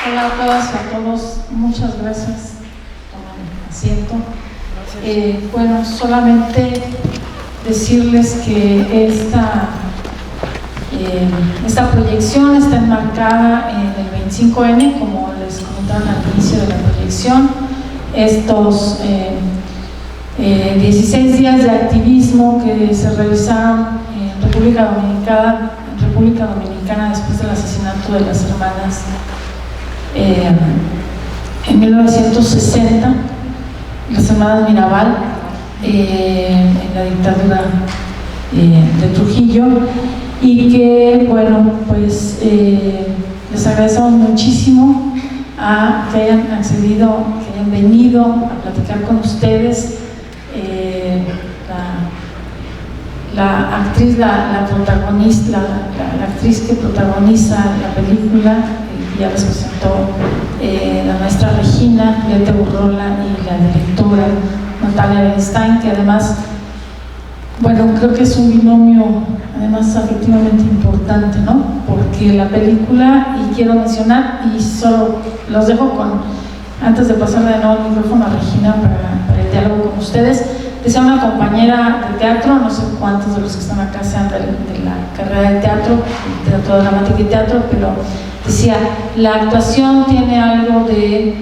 Hola a todas y a todos, muchas gracias. Tomen asiento. Bueno, solamente decirles que esta proyección está enmarcada en el 25N, como les comentaron al inicio de la proyección. Estos 16 días de activismo que se realizaron en República Dominicana después del asesinato de las hermanas en 1960, las hermanas Mirabal, en la dictadura de Trujillo, y que, bueno, pues les agradecemos muchísimo a que hayan accedido, que hayan venido a platicar con ustedes. La actriz, la protagonista, la actriz que protagoniza la película, ya les presentó la maestra Regina Lete Burrola y la directora Natalia Bernstein, que además, bueno, creo que es un binomio además afectivamente importante, ¿no? Porque la película, y quiero mencionar, y solo los dejo antes de pasarle de nuevo el micrófono a Regina para el diálogo con ustedes, decía una compañera de teatro, no sé cuántos de los que están acá sean de la carrera de teatro dramático y teatro, pero decía, la actuación tiene algo de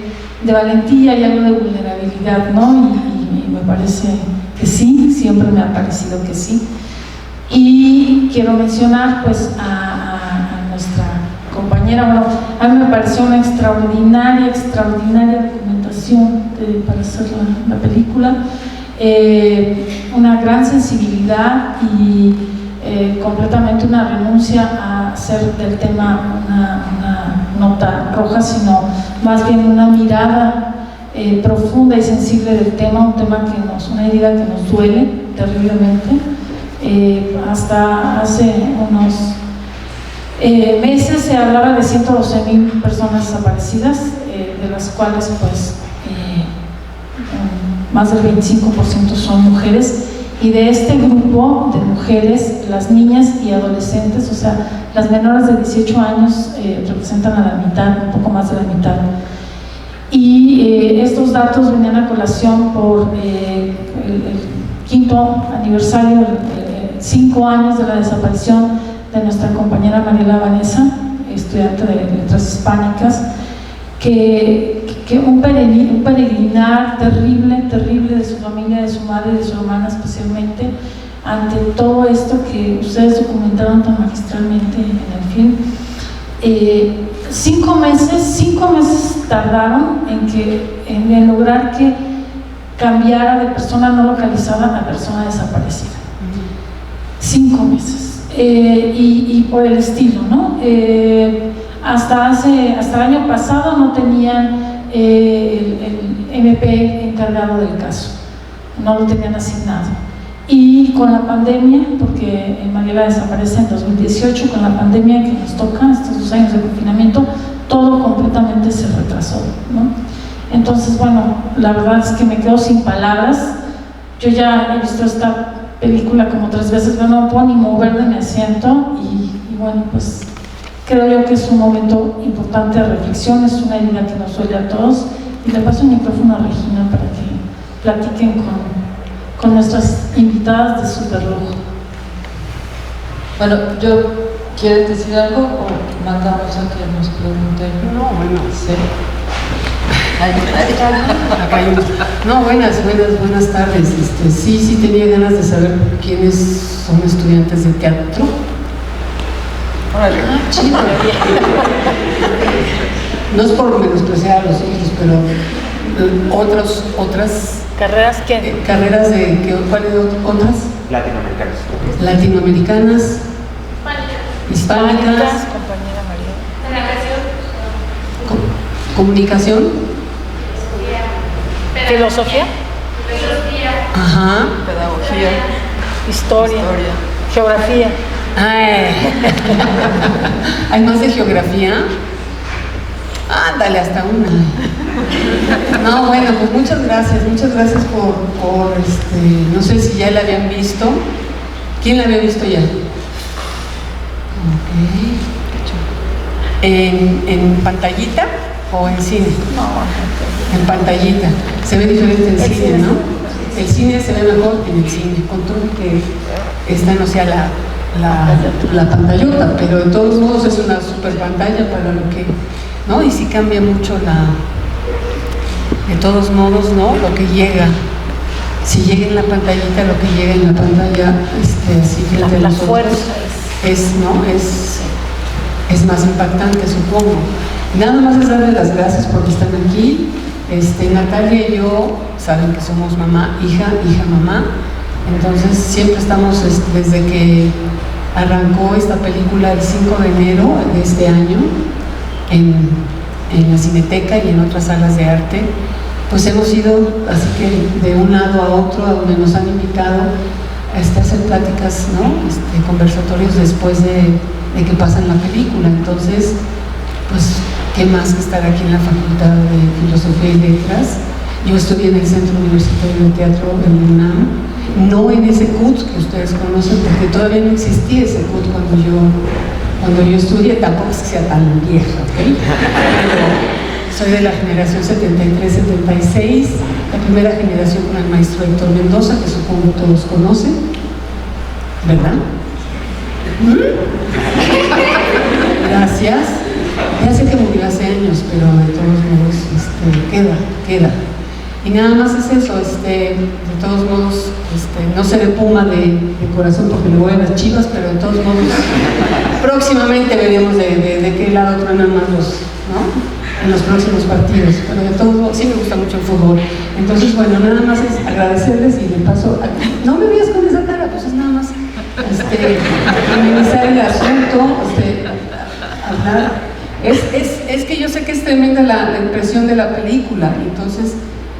valentía y algo de vulnerabilidad, ¿no? Y me parece que sí, siempre me ha parecido que sí. Y quiero mencionar pues a nuestra compañera, bueno, a mí me pareció una extraordinaria documentación para hacer la película, una gran sensibilidad y completamente una renuncia a hacer del tema una nota roja, sino más bien una mirada profunda y sensible del tema, una herida que nos duele terriblemente. Hasta hace unos meses se hablaba de 112,000 personas desaparecidas, de las cuales pues más del 25% son mujeres, y de este grupo de mujeres, las niñas y adolescentes, o sea, las menores de 18 años representan a la mitad, un poco más de la mitad. Y estos datos venían a colación por el 5º aniversario, 5 años de la desaparición de nuestra compañera Mariela Vanessa, estudiante de Letras Hispánicas, que un peregrinar terrible de su familia, de su madre, de su hermana especialmente, ante todo esto que ustedes documentaron tan magistralmente en el film. 5 meses tardaron en lograr que cambiara de persona no localizada a persona desaparecida. 5 meses. Y por el estilo, ¿no? Hasta el año pasado no tenían el MP encargado del caso, no lo tenían asignado. Y con la pandemia, porque Mariela desaparece en 2018, con la pandemia que nos toca, estos 2 años de confinamiento, todo completamente se retrasó, ¿no? Entonces, bueno, la verdad es que me quedo sin palabras. Yo ya he visto esta película como 3 veces, pero no puedo ni mover de mi asiento y bueno, pues creo yo que es un momento importante de reflexión, es una herida que nos duele a todos, y le paso el micrófono a Regina para que platiquen con nuestras invitadas de super lujo. Bueno, ¿quieres decir algo o mandamos a que nos pregunten? No, bueno. Sí. Acá hay no, buenas tardes. Sí tenía ganas de saber quiénes son estudiantes de teatro. Chido. No es por menospreciar a los otros, pero otras ¿Carreras qué? Carreras de ¿cuáles otras? Latinoamericanas. Hispánicas. Compañera María. Comunicación. Filosofía. Ajá. Pedagogía. Historia. Geografía. ¿Hay más de geografía? Ándale, hasta una. No, bueno, pues muchas gracias por no sé si ya la habían visto. ¿Quién la había visto ya? Ok. En pantallita o en cine, No, en pantallita. Se ve diferente en cine, ¿no? El cine se ve mejor en el cine, con todo que esta no sea la pantallota, pero de todos modos es una super pantalla para lo que, ¿no? Y sí cambia mucho de todos modos, ¿no? Lo que llega. Si llega en la pantallita, lo que llega en la pantalla, así frente a la nosotros, fuerza es más impactante, supongo. Nada más es darle las gracias porque están aquí. Natalia y yo saben que somos mamá, hija, mamá. Entonces siempre estamos, desde que arrancó esta película el 5 de enero de este año, en la Cineteca y en otras salas de arte, pues hemos ido así que de un lado a otro, a donde nos han invitado a hacer pláticas, ¿no? Conversatorios después de que pasan la película. Entonces, pues, ¿qué más que estar aquí en la Facultad de Filosofía y Letras? Yo estudié en el Centro Universitario de Teatro en UNAM, no en ese CUT que ustedes conocen, porque todavía no existía ese CUT cuando yo estudié, tampoco es que sea tan vieja, ¿ok? Pero soy de la generación 73-76, la primera generación con el maestro Héctor Mendoza, que supongo todos conocen, ¿verdad? Gracias. Ya sé que murió hace años, pero de todos modos queda. Y nada más es eso, de todos modos, no seré Puma de corazón porque le voy a las Chivas, pero de todos modos, próximamente veremos de qué lado truenan más ¿no? En los próximos partidos, pero de todos modos, sí me gusta mucho el fútbol. Entonces, bueno, nada más es agradecerles y de paso, no me veas con esa cara, pues es nada más, minimizar el asunto, hablar. Es que yo sé que es tremenda la impresión de la película, entonces,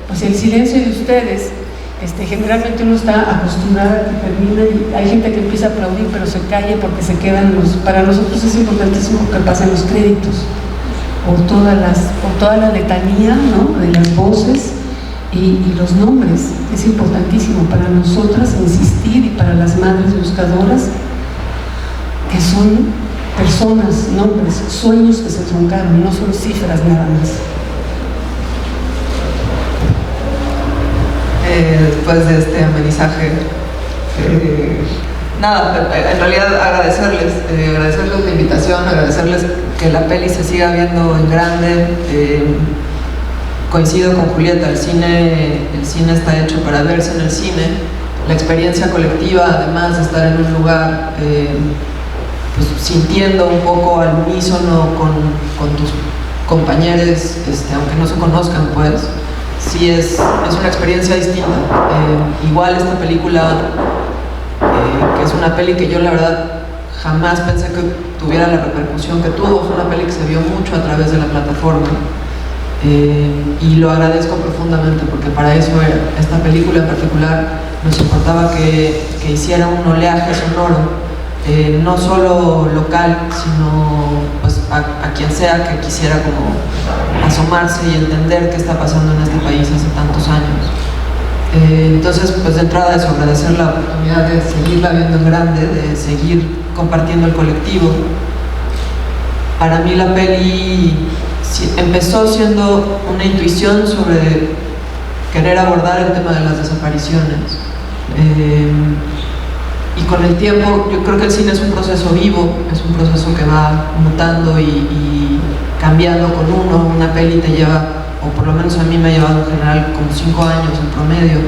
pues el silencio de ustedes, generalmente uno está acostumbrado a que termina y hay gente que empieza a aplaudir pero se calla porque se quedan para nosotros es importantísimo que pasen los créditos por toda la letanía, ¿no? De las voces y los nombres. Es importantísimo para nosotras insistir y para las madres buscadoras que son personas, nombres, sueños que se truncaron, no son cifras nada más. Después de este amenizaje, nada, en realidad agradecerles la invitación, agradecerles que la peli se siga viendo en grande. Coincido con Julieta, el cine está hecho para verse en el cine. La experiencia colectiva, además de estar en un lugar pues, sintiendo un poco al unísono con tus compañeros, aunque no se conozcan, pues sí es una experiencia distinta. Igual esta película, que es una peli que yo la verdad jamás pensé que tuviera la repercusión que tuvo, fue una peli que se vio mucho a través de la plataforma, y lo agradezco profundamente porque para eso era. Esta película en particular nos importaba que hiciera un oleaje sonoro, no solo local, sino pues, a quien sea que quisiera como asomarse y entender qué está pasando en este país hace tantos años. Entonces, pues de entrada eso, agradecer la oportunidad de seguirla viendo en grande, de seguir compartiendo el colectivo. Para mí la peli empezó siendo una intuición sobre querer abordar el tema de las desapariciones. Y con el tiempo, yo creo que el cine es un proceso vivo, es un proceso que va mutando y cambiando con uno. Una peli te lleva, o por lo menos a mí me ha llevado en general como 5 años en promedio.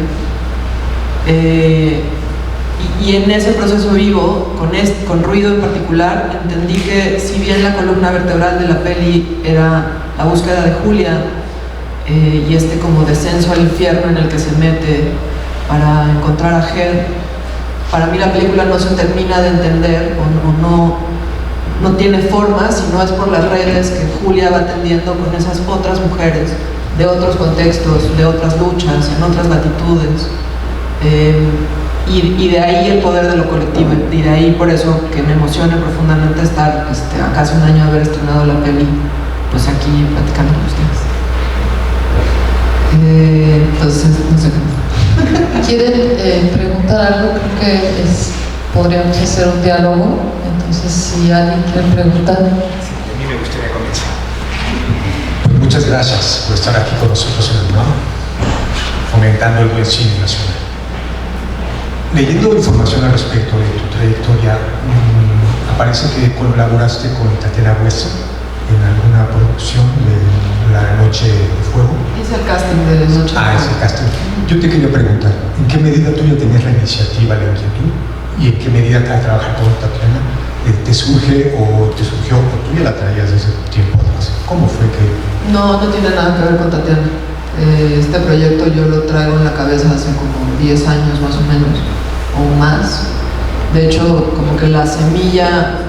Y en ese proceso vivo, con Ruido en particular, entendí que si bien la columna vertebral de la peli era la búsqueda de Julia, y como descenso al infierno en el que se mete para encontrar a Ger, para mí la película no se termina de entender o no tiene forma si no es por las redes que Julia va tendiendo con esas otras mujeres de otros contextos, de otras luchas, en otras latitudes, y de ahí el poder de lo colectivo, y de ahí por eso que me emociona profundamente estar a casi un año de haber estrenado la peli, pues aquí platicando con ustedes. Entonces, no sé qué. ¿Quieren preguntar algo? Creo que podríamos hacer un diálogo. Entonces, si alguien quiere preguntar. Sí, a mí me gustaría comenzar. Pues muchas gracias por estar aquí con nosotros en el programa, fomentando el buen cine nacional. Leyendo información al respecto de tu trayectoria, aparece que colaboraste con Tatiana Hueso en alguna producción de La Noche de Fuego. Es el casting de La Noche de Fuego. Es el casting. Yo te quería preguntar, ¿en qué medida tú ya tenías la iniciativa, la inquietud? ¿Y en qué medida al trabajar con Tatiana te surge o te surgió, o tú ya la traías desde tiempo atrás? ¿Cómo fue que...? No, no tiene nada que ver con Tatiana. Este proyecto yo lo traigo en la cabeza hace como 10 años más o menos, o más. De hecho, como que la semilla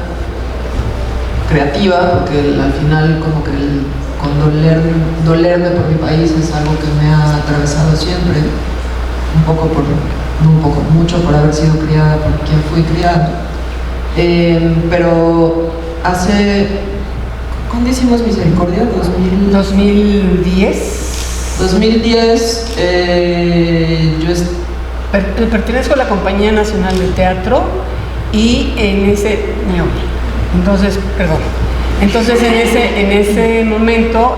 creativa, porque al final como que con dolerme por mi país es algo que me ha atravesado siempre, mucho por haber sido criada por quien fui criada. Pero ¿cuándo hicimos Misericordia? 2010, pertenezco a la Compañía Nacional de Teatro y en ese momento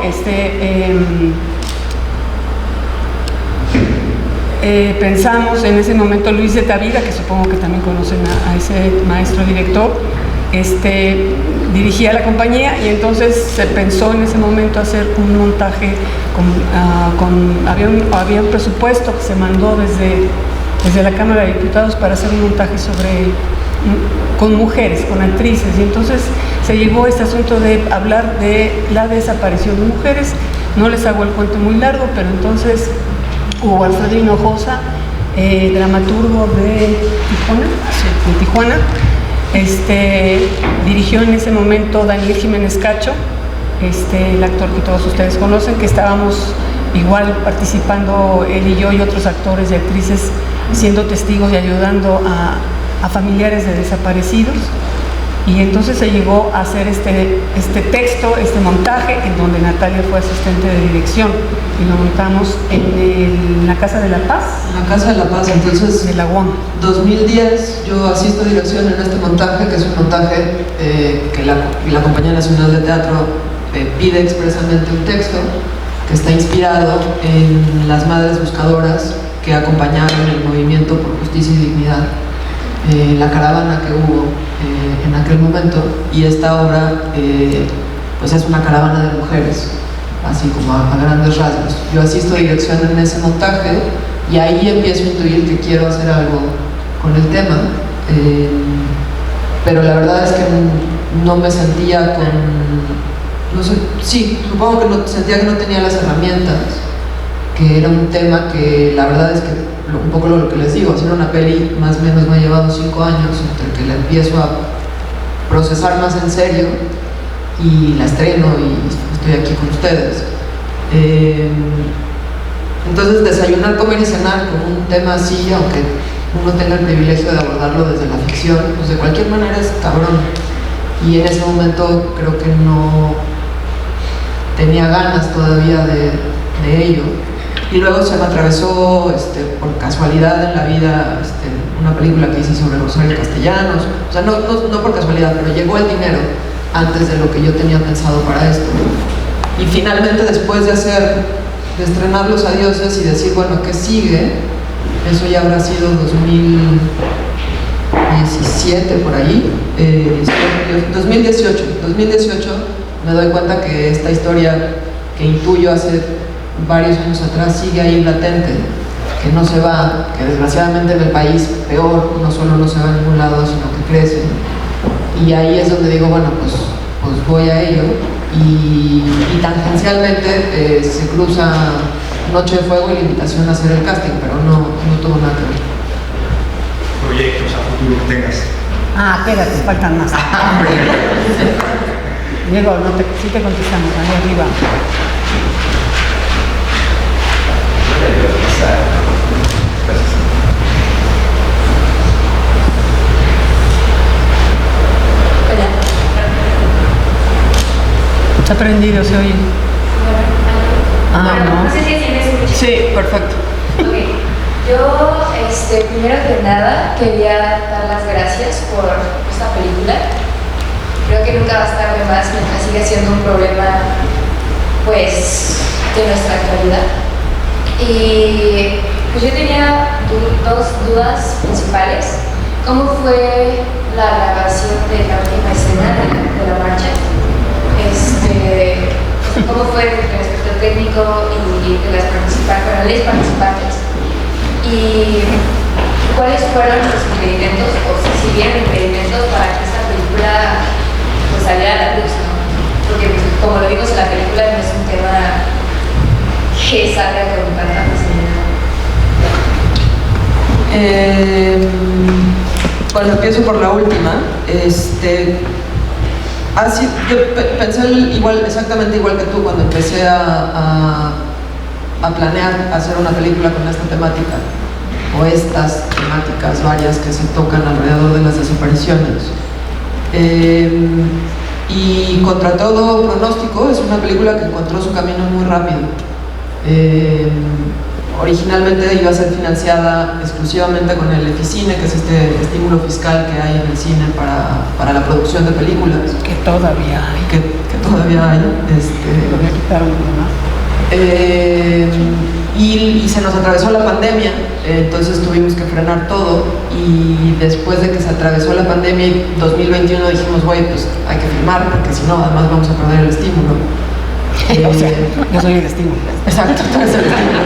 pensamos en ese momento Luis de Tavira, que supongo que también conocen a ese maestro director, dirigía la compañía, y entonces se pensó en ese momento hacer un montaje había un presupuesto que se mandó desde la Cámara de Diputados para hacer un montaje con mujeres, con actrices, y entonces se llevó este asunto de hablar de la desaparición de mujeres. No les hago el cuento muy largo, pero entonces Hugo Alfredo Hinojosa, dramaturgo de Tijuana, dirigió en ese momento Daniel Jiménez Cacho, el actor que todos ustedes conocen, que estábamos igual participando él y yo y otros actores y actrices siendo testigos y ayudando a familiares de desaparecidos. Y entonces se llegó a hacer este texto, este montaje, en donde Natalia fue asistente de dirección, y lo montamos en la Casa de la Paz. En la Casa de la Paz, entonces, de la UAM. 2010, yo asisto a dirección en este montaje, que es un montaje que la Compañía Nacional de Teatro pide expresamente un texto que está inspirado en las madres buscadoras que acompañaron el movimiento por justicia y dignidad, la caravana que hubo en aquel momento, y esta obra pues es una caravana de mujeres, así como a grandes rasgos. Yo asisto a dirección en ese montaje y ahí empiezo a intuir que quiero hacer algo con el tema, pero la verdad es que no me sentía supongo que sentía que no tenía las herramientas, que era un tema que la verdad es que un poco lo que les digo, hacer una peli más o menos me ha llevado 5 años entre que la empiezo a procesar más en serio y la estreno y estoy aquí con ustedes. Entonces, desayunar, comer y cenar con un tema así, aunque uno tenga el privilegio de abordarlo desde la ficción, pues de cualquier manera es cabrón. Y en ese momento creo que no tenía ganas todavía de ello. Y luego se me atravesó por casualidad en la vida una película que hice sobre Rosario Castellanos, o sea, no por casualidad, pero llegó el dinero antes de lo que yo tenía pensado para esto. Y finalmente, después de estrenar Los Adioses y decir, bueno, ¿qué sigue? Eso ya habrá sido 2017 por ahí, 2018 me doy cuenta que esta historia que intuyo hace varios años atrás sigue ahí latente, que no se va, que desgraciadamente en el país peor, no solo no se va a ningún lado, sino que crece. Y ahí es donde digo, bueno, pues voy a ello, y tangencialmente se cruza Noche de Fuego y la invitación a hacer el casting, pero no tuvo nada que ver. Proyectos a futuro que tengas. Espérate, faltan más. Diego, sí te contestamos, ahí arriba. Está prendido, se oye. No sé si así me escuchan. Sí, perfecto. Ok. Yo, primero que nada, quería dar las gracias por esta película. Creo que nunca va a estar de más mientras siga siendo un problema pues de nuestra actualidad. Y pues yo tenía dos dudas principales. ¿Cómo fue la grabación de la última escena de la marcha? ¿Cómo fue el aspecto técnico y de las participantes? ¿Y cuáles fueron los impedimentos, o si vieron impedimentos para que esta película pues saliera a la luz, ¿no? Porque pues, como lo vimos en la película, no es un tema que salga con tanta facilidad. Bueno, empiezo por la última. Yo pensé exactamente igual que tú cuando empecé a planear hacer una película con esta temática, o estas temáticas varias que se tocan alrededor de las desapariciones. Y contra todo pronóstico, es una película que encontró su camino muy rápido. Originalmente iba a ser financiada exclusivamente con el EFICINE, que es este estímulo fiscal que hay en el cine para la producción de películas. Que todavía hay. Que todavía hay. Lo voy a quitar un poco más. Y se nos atravesó la pandemia, entonces tuvimos que frenar todo, y después de que se atravesó la pandemia en 2021 dijimos, güey, pues hay que filmar, porque si no, además vamos a perder el estímulo. O sea, yo soy el estímulo. Exacto, tú eres el estímulo.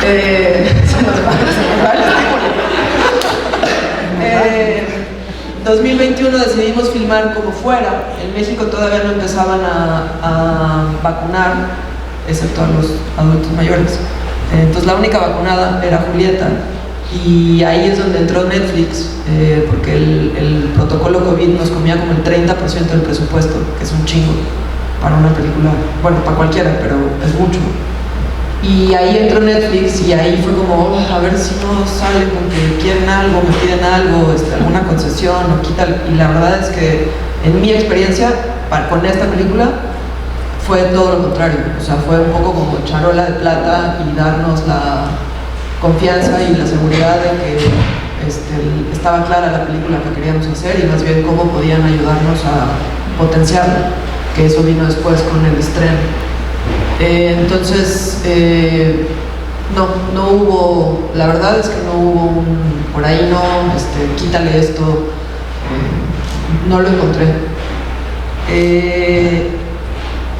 Se nos va el estímulo. 2021 decidimos filmar como fuera. En México todavía no empezaban a vacunar, excepto a los adultos mayores. Entonces la única vacunada era Julieta, y ahí es donde entró Netflix, porque el protocolo COVID nos comía como el 30% del presupuesto, que es un chingo para una película, bueno, para cualquiera, pero es mucho. Y ahí entró Netflix, y ahí fue como, a ver si no sale con que quieren algo, me piden algo, alguna concesión, o quitan. Y la verdad es que en mi experiencia con esta película fue todo lo contrario. O sea, fue un poco como charola de plata y darnos la confianza y la seguridad de que estaba clara la película que queríamos hacer, y más bien cómo podían ayudarnos a potenciarla, que eso vino después con el estreno. Entonces, no hubo, la verdad es que no hubo por ahí no, quítale esto, no lo encontré.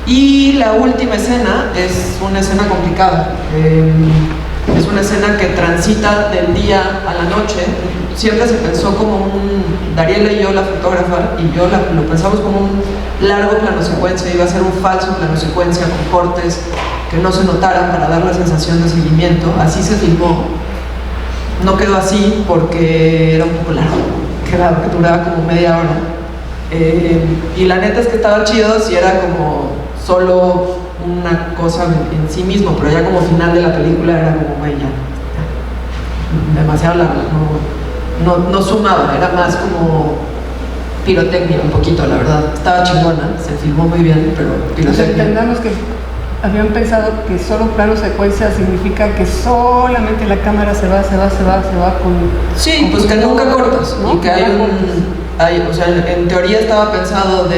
Y la última escena es una escena complicada. Es una escena que transita del día a la noche. Siempre se pensó como Dariela y yo, la fotógrafa, y yo lo pensamos como un largo plano secuencia. Iba a ser un falso plano secuencia con cortes que no se notaran para dar la sensación de seguimiento. Así se filmó. No quedó así porque era un poco largo, que duraba como media hora. Y la neta es que estaba chido si era como solo una cosa en sí mismo, pero ya como final de la película era como, güey, ya demasiado largo, no sumaba, era más como pirotecnia un poquito, la verdad. Estaba chingona, se filmó muy bien, pero pirotecnia. O sea, entendamos que habían pensado que solo plano secuencia significa que solamente la cámara se va con... Sí, pues que nunca cortas, ¿no? Y que o sea, en teoría estaba pensado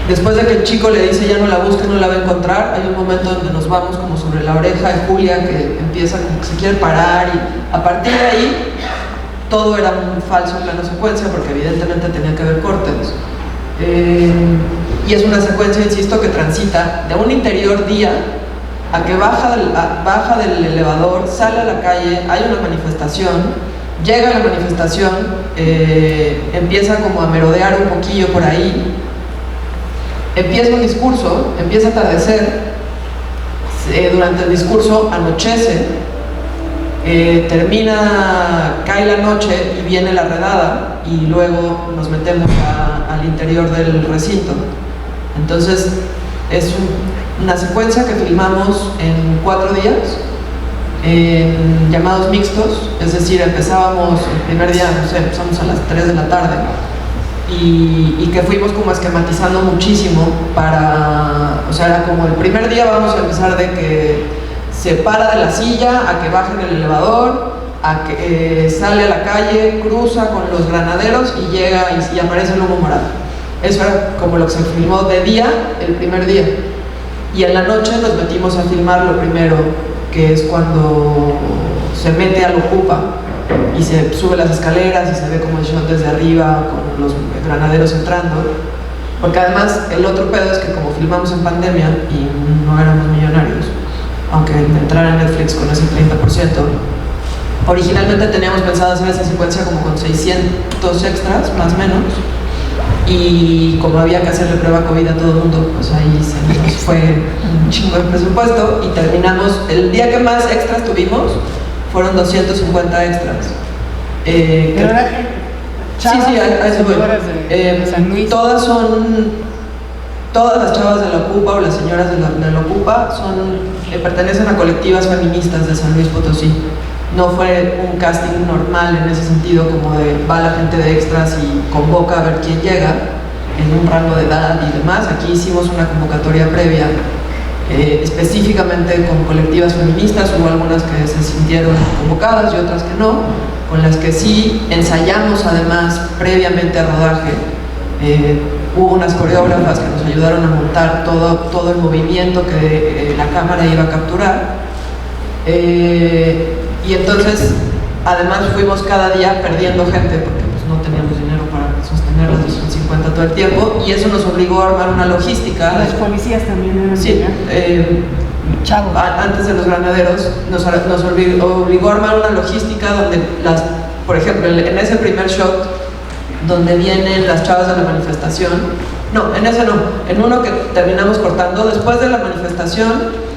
después de que el chico le dice ya no la busque, no la va a encontrar. Hay un momento donde nos vamos como sobre la oreja de Julia, que empieza como que se quiere parar, y a partir de ahí todo era un falso plano secuencia, porque evidentemente tenía que haber cortes. Y es una secuencia, insisto, que transita de un interior día a que baja del elevador, sale a la calle, hay una manifestación, llega a la manifestación, empieza como a merodear un poquillo por ahí, empieza un discurso, empieza a atardecer, durante el discurso anochece, cae la noche y viene la redada, y luego nos metemos al interior del recinto. Entonces es una secuencia que filmamos en 4 días, en llamados mixtos, es decir, empezábamos el primer día, no sé, empezamos a las 3 de la tarde, y que fuimos como esquematizando muchísimo o sea, era como el primer día vamos a empezar de que se para de la silla, a que baja en el elevador, a que sale a la calle, cruza con los granaderos y llega y aparece el humo morado. Eso era como lo que se filmó de día, el primer día. Y en la noche nos metimos a filmar lo primero, que es cuando se mete al Ocupa y se sube las escaleras y se ve como el shot desde arriba con los granaderos entrando. Porque además el otro pedo es que como filmamos en pandemia y no éramos millonarios, aunque entrara en Netflix con ese 30%, originalmente teníamos pensado hacer esa secuencia como con 600 extras, más o menos, y como había que hacerle prueba COVID a todo el mundo, pues ahí se nos fue un chingo de presupuesto y terminamos, el día que más extras tuvimos fueron 250 extras. Pero era chavas, sí, a eso voy. Todas las chavas de la Ocupa o las señoras de la Ocupa pertenecen a colectivas feministas de San Luis Potosí. No fue un casting normal en ese sentido, como de va la gente de extras y convoca a ver quién llega en un rango de edad y demás. Aquí hicimos una convocatoria previa, específicamente con colectivas feministas. Hubo algunas que se sintieron convocadas y otras que no, con las que sí ensayamos además previamente al rodaje. Hubo unas coreógrafas que nos ayudaron a montar todo el movimiento que la cámara iba a capturar. Y entonces, además fuimos cada día perdiendo gente porque pues, no teníamos dinero para sostener las 250 todo el tiempo, y eso nos obligó a armar una logística. Los policías también eran. Sí, chavos. Antes de los granaderos nos obligó a armar una logística donde por ejemplo, en ese primer shot donde vienen las chavas de la manifestación, no, en ese no, en uno que terminamos cortando, después de la manifestación,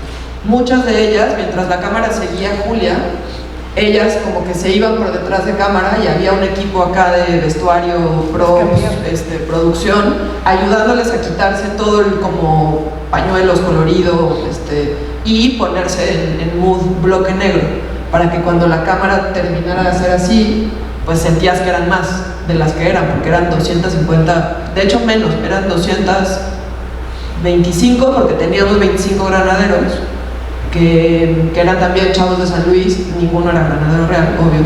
muchas de ellas, mientras la cámara seguía a Julia, ellas como que se iban por detrás de cámara y había un equipo acá de vestuario, producción, ayudándoles a quitarse todo el como pañuelos colorido y ponerse en mood bloque negro, para que cuando la cámara terminara de hacer así, pues sentías que eran más de las que eran, porque eran 250, de hecho menos, eran 225 porque teníamos 25 granaderos, que eran también chavos de San Luis, ninguno era granadero real, obvio,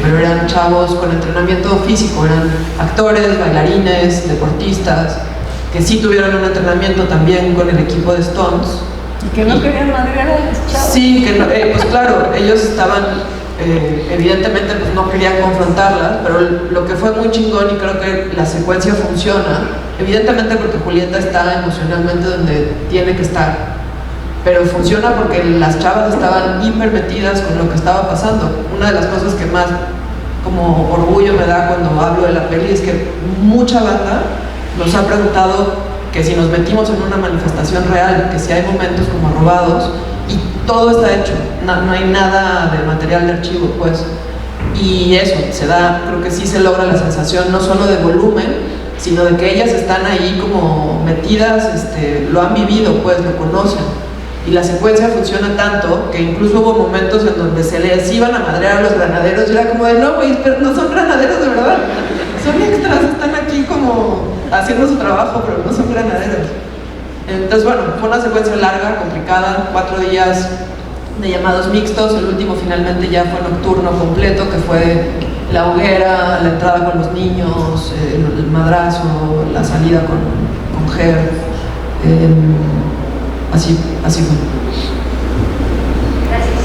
pero eran chavos con entrenamiento físico, eran actores, bailarines, deportistas, que sí tuvieron un entrenamiento también con el equipo de Stones. Y que no querían madrear a los chavos. Sí, que no, pues claro, ellos estaban, evidentemente pues no querían confrontarlas, pero lo que fue muy chingón, y creo que la secuencia funciona, evidentemente porque Julieta está emocionalmente donde tiene que estar, pero funciona porque las chavas estaban hiper metidas con lo que estaba pasando. Una de las cosas que más como orgullo me da cuando hablo de la peli es que mucha banda nos ha preguntado que si nos metimos en una manifestación real, que si hay momentos como robados, y todo está hecho, no hay nada de material de archivo, pues. Y eso, se da, creo que sí se logra la sensación no solo de volumen, sino de que ellas están ahí como metidas, lo han vivido, pues, lo conocen. Y la secuencia funciona tanto que incluso hubo momentos en donde se les iban a madrear a los granaderos y era como de no, güey, pero no son granaderos de verdad, son extras, están aquí como haciendo su trabajo, pero no son granaderos. Entonces bueno, fue una secuencia larga, complicada, 4 días de llamados mixtos. El último finalmente ya fue nocturno completo, que fue la hoguera, la entrada con los niños, el madrazo, la salida con Ger. Así fue. Gracias.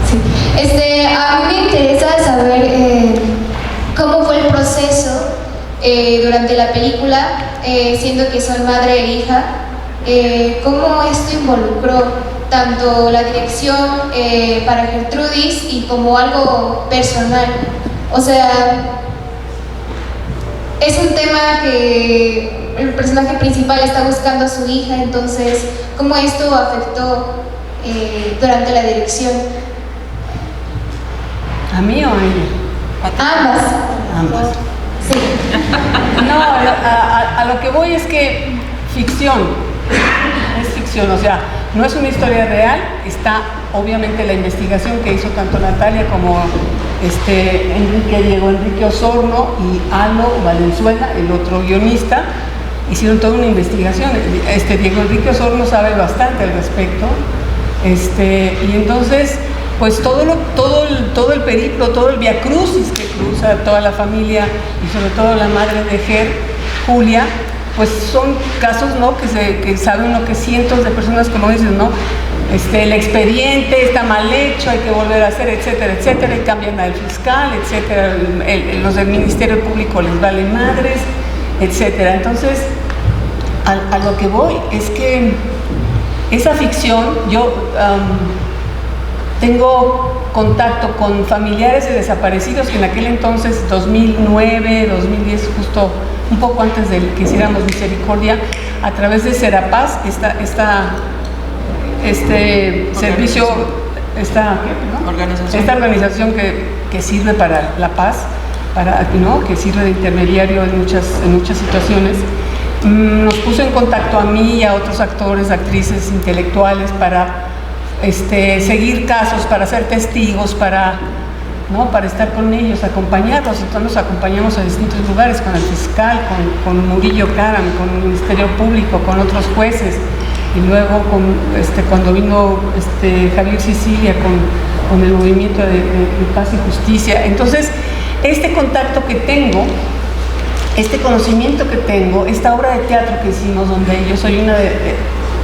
Sí. A mí me interesa saber cómo fue el proceso durante la película, siendo que son madre e hija, cómo esto involucró tanto la dirección para Gertrudis y como algo personal. O sea, es un tema que el personaje principal está buscando a su hija, entonces, ¿cómo esto afectó durante la dirección? ¿A mí o a ella? Ambas. Ambas. Sí. No, a lo que voy es que ficción, es ficción, o sea, no es una historia real. Está obviamente la investigación que hizo tanto Natalia como Enrique Osorno y Alo Valenzuela, el otro guionista, hicieron toda una investigación. Diego Enrique Osorno sabe bastante al respecto, Y entonces, pues todo el periplo, todo el viacrucis que cruza toda la familia y sobre todo la madre de Ger, Julia, pues son casos, ¿no?, que sabe uno que cientos de personas, como dicen, ¿no?, el expediente está mal hecho, hay que volver a hacer, etcétera, etcétera, y cambian al fiscal, etcétera, los del Ministerio Público les valen madres, etcétera. Entonces, a lo que voy es que esa ficción, yo tengo contacto con familiares de desaparecidos que en aquel entonces, 2009, 2010, justo un poco antes de que hiciéramos Misericordia, a través de Serapaz, servicio, esta organización que sirve para la paz, ¿no?, que sirve de intermediario en muchas situaciones, nos puso en contacto a mí y a otros actores, actrices, intelectuales para seguir casos, para ser testigos, para estar con ellos, acompañarlos. Entonces nos acompañamos a distintos lugares, con el fiscal, con Murillo Karam, con el Ministerio Público, con otros jueces, y luego cuando vino Javier Sicilia con el movimiento de paz y justicia. Entonces, este contacto que tengo, este conocimiento que tengo, esta obra de teatro que hicimos, donde yo soy una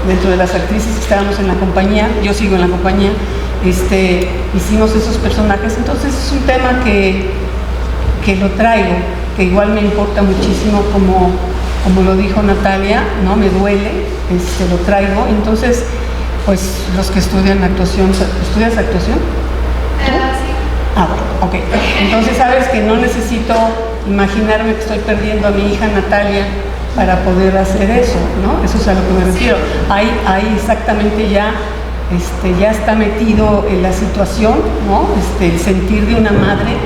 dentro de las actrices que estábamos en la compañía, yo sigo en la compañía, hicimos esos personajes. Entonces es un tema que lo traigo, que igual me importa muchísimo, como lo dijo Natalia, ¿no?, me duele, lo traigo. Entonces, pues los que estudian actuación, ¿estudias actuación? Sí. Bueno, ok. Entonces sabes que no necesito imaginarme que estoy perdiendo a mi hija Natalia para poder hacer eso, ¿no? Eso es a lo que me refiero. Ahí exactamente ya está metido en la situación, ¿no? El sentir de una madre,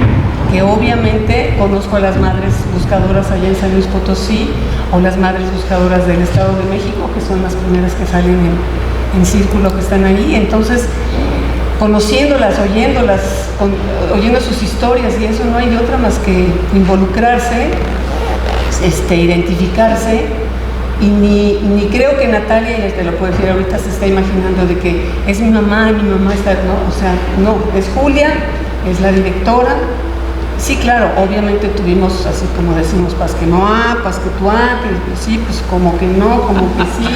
que obviamente conozco a las madres buscadoras allá en San Luis Potosí, o las madres buscadoras del Estado de México, que son las primeras que salen en círculo, que están ahí. Entonces, conociéndolas, oyendo sus historias, y eso no hay de otra más que involucrarse, identificarse. Y ni creo que Natalia, y te lo puedo decir ahorita, se está imaginando de que es mi mamá está, no, o sea, no, es Julia, es la directora. Sí, claro, obviamente tuvimos, así como decimos, paz que no, paz que tú, que sí, pues como que no, como que sí,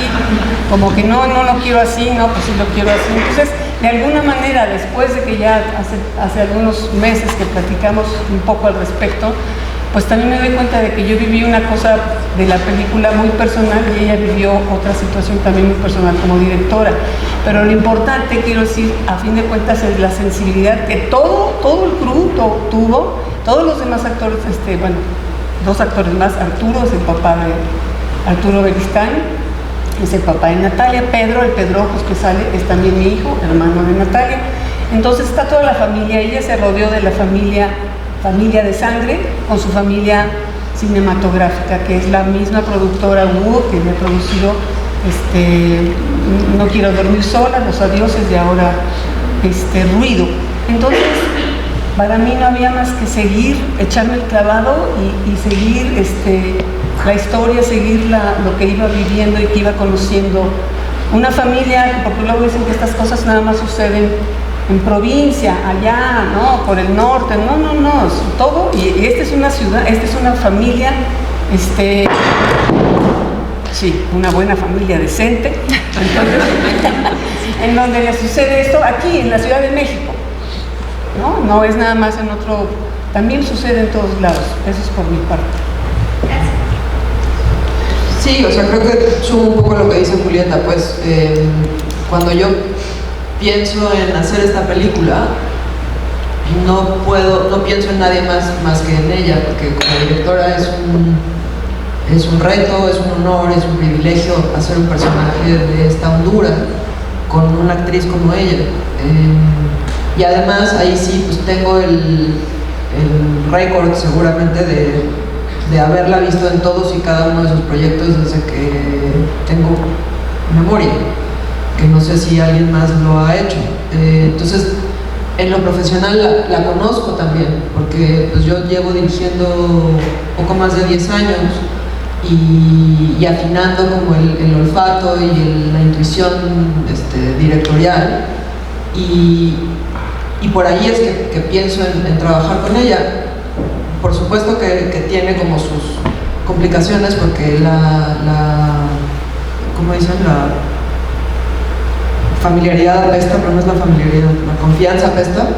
como que no lo quiero así, no, pues sí lo quiero así. Entonces, de alguna manera, después de que ya hace algunos meses que platicamos un poco al respecto, pues también me doy cuenta de que yo viví una cosa de la película muy personal y ella vivió otra situación también muy personal como directora. Pero lo importante, quiero decir, a fin de cuentas, es la sensibilidad que todo el crew tuvo, todos los demás actores, dos actores más. Arturo es el papá de Arturo Beristán, es el papá de Natalia. Pedro, el Pedrojos que sale, es también mi hijo, hermano de Natalia. Entonces está toda la familia. Ella se rodeó de la familia de sangre, con su familia cinematográfica, que es la misma productora Wood, que me ha producido No quiero dormir sola, Los adioses y ahora Ruido. Entonces, para mí no había más que seguir, echarme el clavado y seguir la historia, seguir lo que iba viviendo y que iba conociendo. Una familia, porque luego dicen que estas cosas nada más suceden en provincia, allá, ¿no?, por el norte. No, todo, y esta es una ciudad, esta es una familia, sí, una buena familia decente, entonces, en donde le sucede esto aquí, en la Ciudad de México, ¿no? No es nada más en otro, también sucede en todos lados. Eso es por mi parte. Sí, o sea, creo que sumo un poco lo que dice Julieta, pues, cuando yo pienso en hacer esta película, no pienso en nadie más que en ella, porque como directora es un reto, es un honor, es un privilegio hacer un personaje de esta hondura con una actriz como ella. Y además ahí sí pues tengo el récord seguramente de haberla visto en todos y cada uno de sus proyectos desde que tengo memoria, que no sé si alguien más lo ha hecho. Entonces, en lo profesional la conozco también, porque pues yo llevo dirigiendo poco más de 10 años y afinando como el olfato y la intuición directorial, y por ahí es que pienso en trabajar con ella. Por supuesto que tiene como sus complicaciones, porque ¿cómo dicen? La familiaridad apesta, pero no es la familiaridad, la confianza apesta.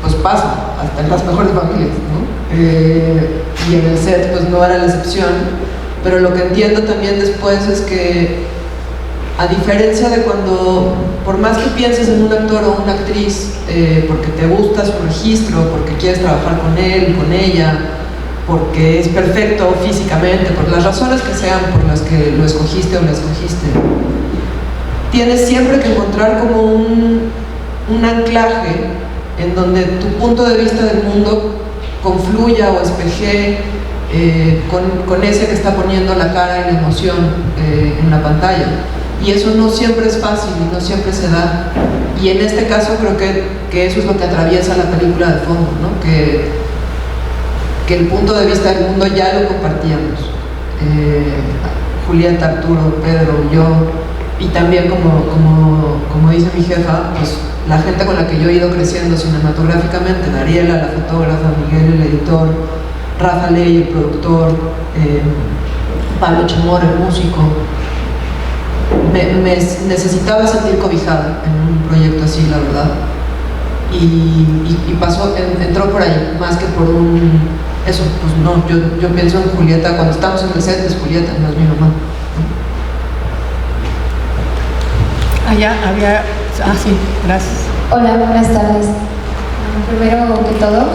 Pues pasa, hasta en las mejores familias, ¿no? Y en el set pues no era la excepción, pero lo que entiendo también después es que, a diferencia de cuando, por más que pienses en un actor o una actriz, porque te gusta su registro, porque quieres trabajar con él, con ella, porque es perfecto físicamente, por las razones que sean por las que lo escogiste o la escogiste, tienes siempre que encontrar como un anclaje en donde tu punto de vista del mundo confluya o espeje con ese que está poniendo la cara y la emoción en la pantalla. Y eso no siempre es fácil y no siempre se da. Y en este caso creo que eso es lo que atraviesa la película de fondo, ¿no? Que el punto de vista del mundo ya lo compartíamos. Julieta, Arturo, Pedro, yo, y también como dice mi jefa, pues la gente con la que yo he ido creciendo cinematográficamente: Dariela, la fotógrafa, Miguel, el editor, Rafa Ley, el productor, Pablo Chamor, el músico. Me necesitaba sentir cobijada en un proyecto así, la verdad, y pasó, entró por ahí, más que por eso, pues no, yo pienso en Julieta, cuando estamos en el set es Julieta, no es mi mamá. Sí, gracias. Hola, buenas tardes. Primero que todo,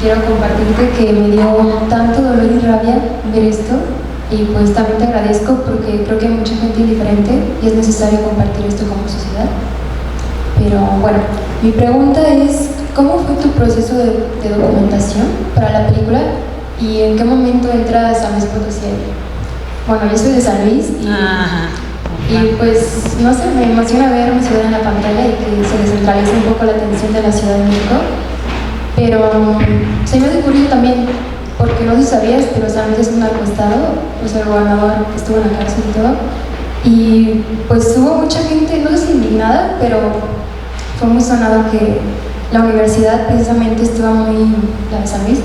quiero compartirte que me dio tanto dolor y rabia ver esto, y pues también te agradezco porque creo que hay mucha gente indiferente y es necesario compartir esto como sociedad. Pero bueno, mi pregunta es: ¿cómo fue tu proceso de documentación para la película y en qué momento entras a San Luis Potosí? Bueno, yo soy de San Luis y pues no sé, me emociona ver mi ciudad en la pantalla y que se descentralice un poco la atención de la Ciudad de México. Pero se me hace curioso también, porque no sé si sabías, pero San Luis es un narcoestado, pues el gobernador estuvo en la cárcel y todo, y pues hubo mucha gente, no sé si indignada, pero fue muy sonado que la universidad precisamente estuvo la de San Luis,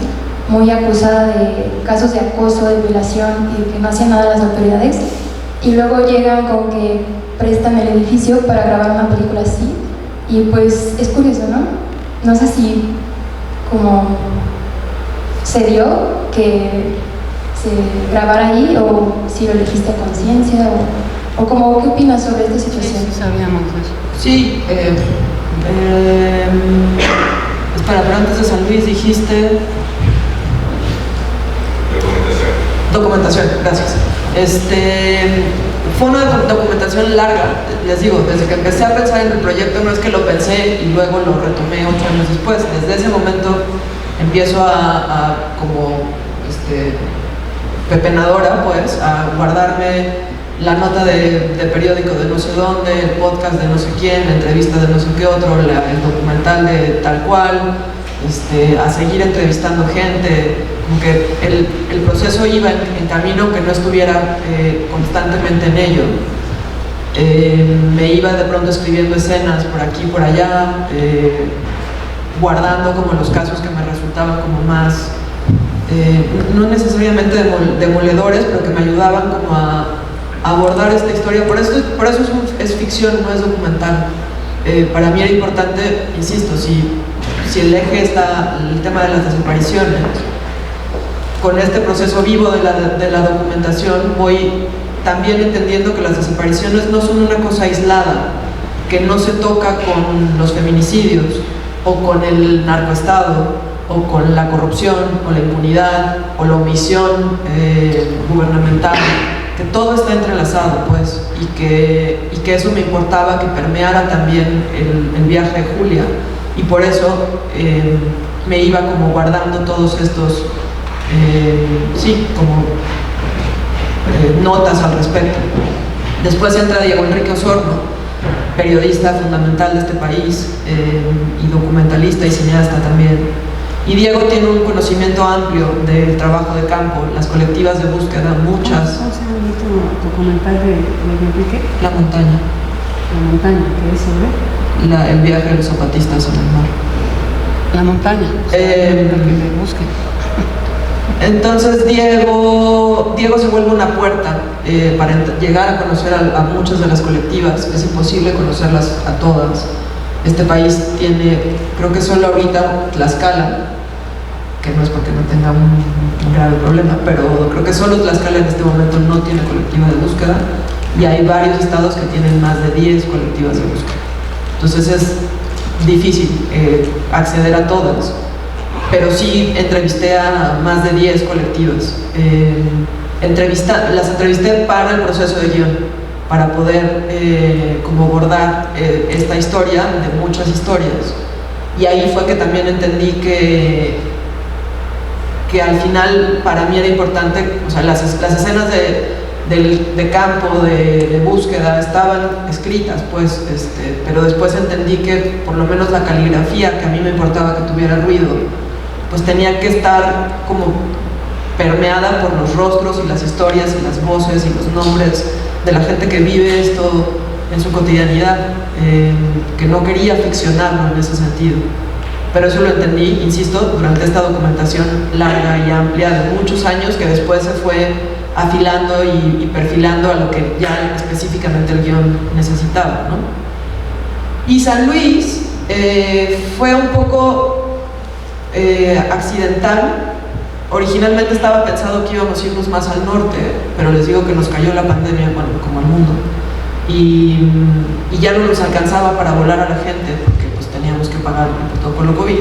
muy acusada de casos de acoso, de violación, y que no hacían nada las autoridades, y luego llegan con que prestan el edificio para grabar una película así, y pues es curioso, ¿no? No sé si como se dio que se grabara ahí, o si lo elegiste a conciencia, o como, ¿qué opinas sobre esta situación? Sí, sabíamos eso. Sí, espera, pero antes de San Luis dijiste... Documentación, gracias. Fue una documentación larga, les digo, desde que empecé a pensar en el proyecto, no es que lo pensé y luego lo retomé 8 años después. Desde ese momento empiezo como pepenadora, pues, a guardarme la nota de periódico de no sé dónde, el podcast de no sé quién, la entrevista de no sé qué otro, el documental de tal cual, a seguir entrevistando gente, como que el proceso iba en camino, aunque no estuviera constantemente en ello. Me iba de pronto escribiendo escenas por aquí y por allá, guardando como los casos que me resultaban como más, no necesariamente demoledores, pero que me ayudaban como a abordar esta historia. Por eso es ficción, no es documental. Para mí era importante, insisto, si el eje está el tema de las desapariciones, con este proceso vivo de la documentación voy también entendiendo que las desapariciones no son una cosa aislada, que no se toca con los feminicidios, o con el narcoestado, o con la corrupción, o la impunidad, o la omisión gubernamental, que todo está entrelazado, pues, y que eso me importaba que permeara también el viaje de Julia, y por eso me iba como guardando todos estos, notas al respecto. Después entra Diego Enrique Osorno, periodista fundamental de este país, y documentalista y cineasta también, Y Diego tiene un conocimiento amplio del trabajo de campo, las colectivas de búsqueda, muchas. ¿Cómo se llama tu documental de Enrique? La montaña. La montaña, ¿qué es sobre? El viaje de los zapatistas en el mar. La montaña. Que me busquen. Entonces Diego se vuelve una puerta para llegar a conocer a muchas de las colectivas. Es imposible conocerlas a todas. Este país tiene, creo que solo ahorita Tlaxcala, que no es porque no tenga un grave problema, pero creo que solo Tlaxcala en este momento no tiene colectiva de búsqueda, y hay varios estados que tienen más de 10 colectivas de búsqueda. Entonces es difícil acceder a todas, pero sí entrevisté a más de 10 colectivas. Las entrevisté para el proceso de guión, para poder como abordar esta historia de muchas historias. Y ahí fue que también entendí que al final para mí era importante, o sea, las escenas de campo, de búsqueda, estaban escritas, pues, pero después entendí que por lo menos la caligrafía, que a mí me importaba que tuviera ruido, pues tenía que estar como permeada por los rostros y las historias y las voces y los nombres de la gente que vive esto en su cotidianidad, que no quería ficcionarlo en ese sentido. Pero eso lo entendí, insisto, durante esta documentación larga y amplia de muchos años, que después se fue afilando y perfilando a lo que ya específicamente el guión necesitaba, ¿no? Y San Luis fue un poco accidental. Originalmente estaba pensado que íbamos a irnos más al norte, pero les digo que nos cayó la pandemia, bueno, como al mundo, y ya no nos alcanzaba para volar a la gente, porque pues teníamos que pagar el protocolo COVID,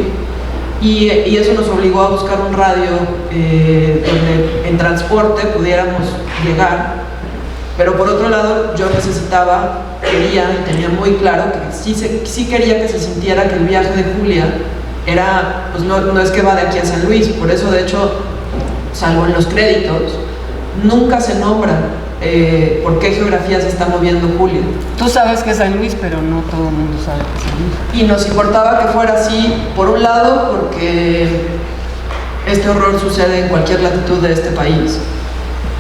y eso nos obligó a buscar un radio donde en transporte pudiéramos llegar. Pero por otro lado, yo quería y tenía muy claro que sí quería que se sintiera que el viaje de Julia era, pues no es que va de aquí a San Luis. Por eso, de hecho, salvo en los créditos, nunca se nombra por qué geografía se está moviendo Julia. Tú sabes que es San Luis, pero no todo el mundo sabe que es San Luis. Y nos importaba que fuera así, por un lado, porque este horror sucede en cualquier latitud de este país.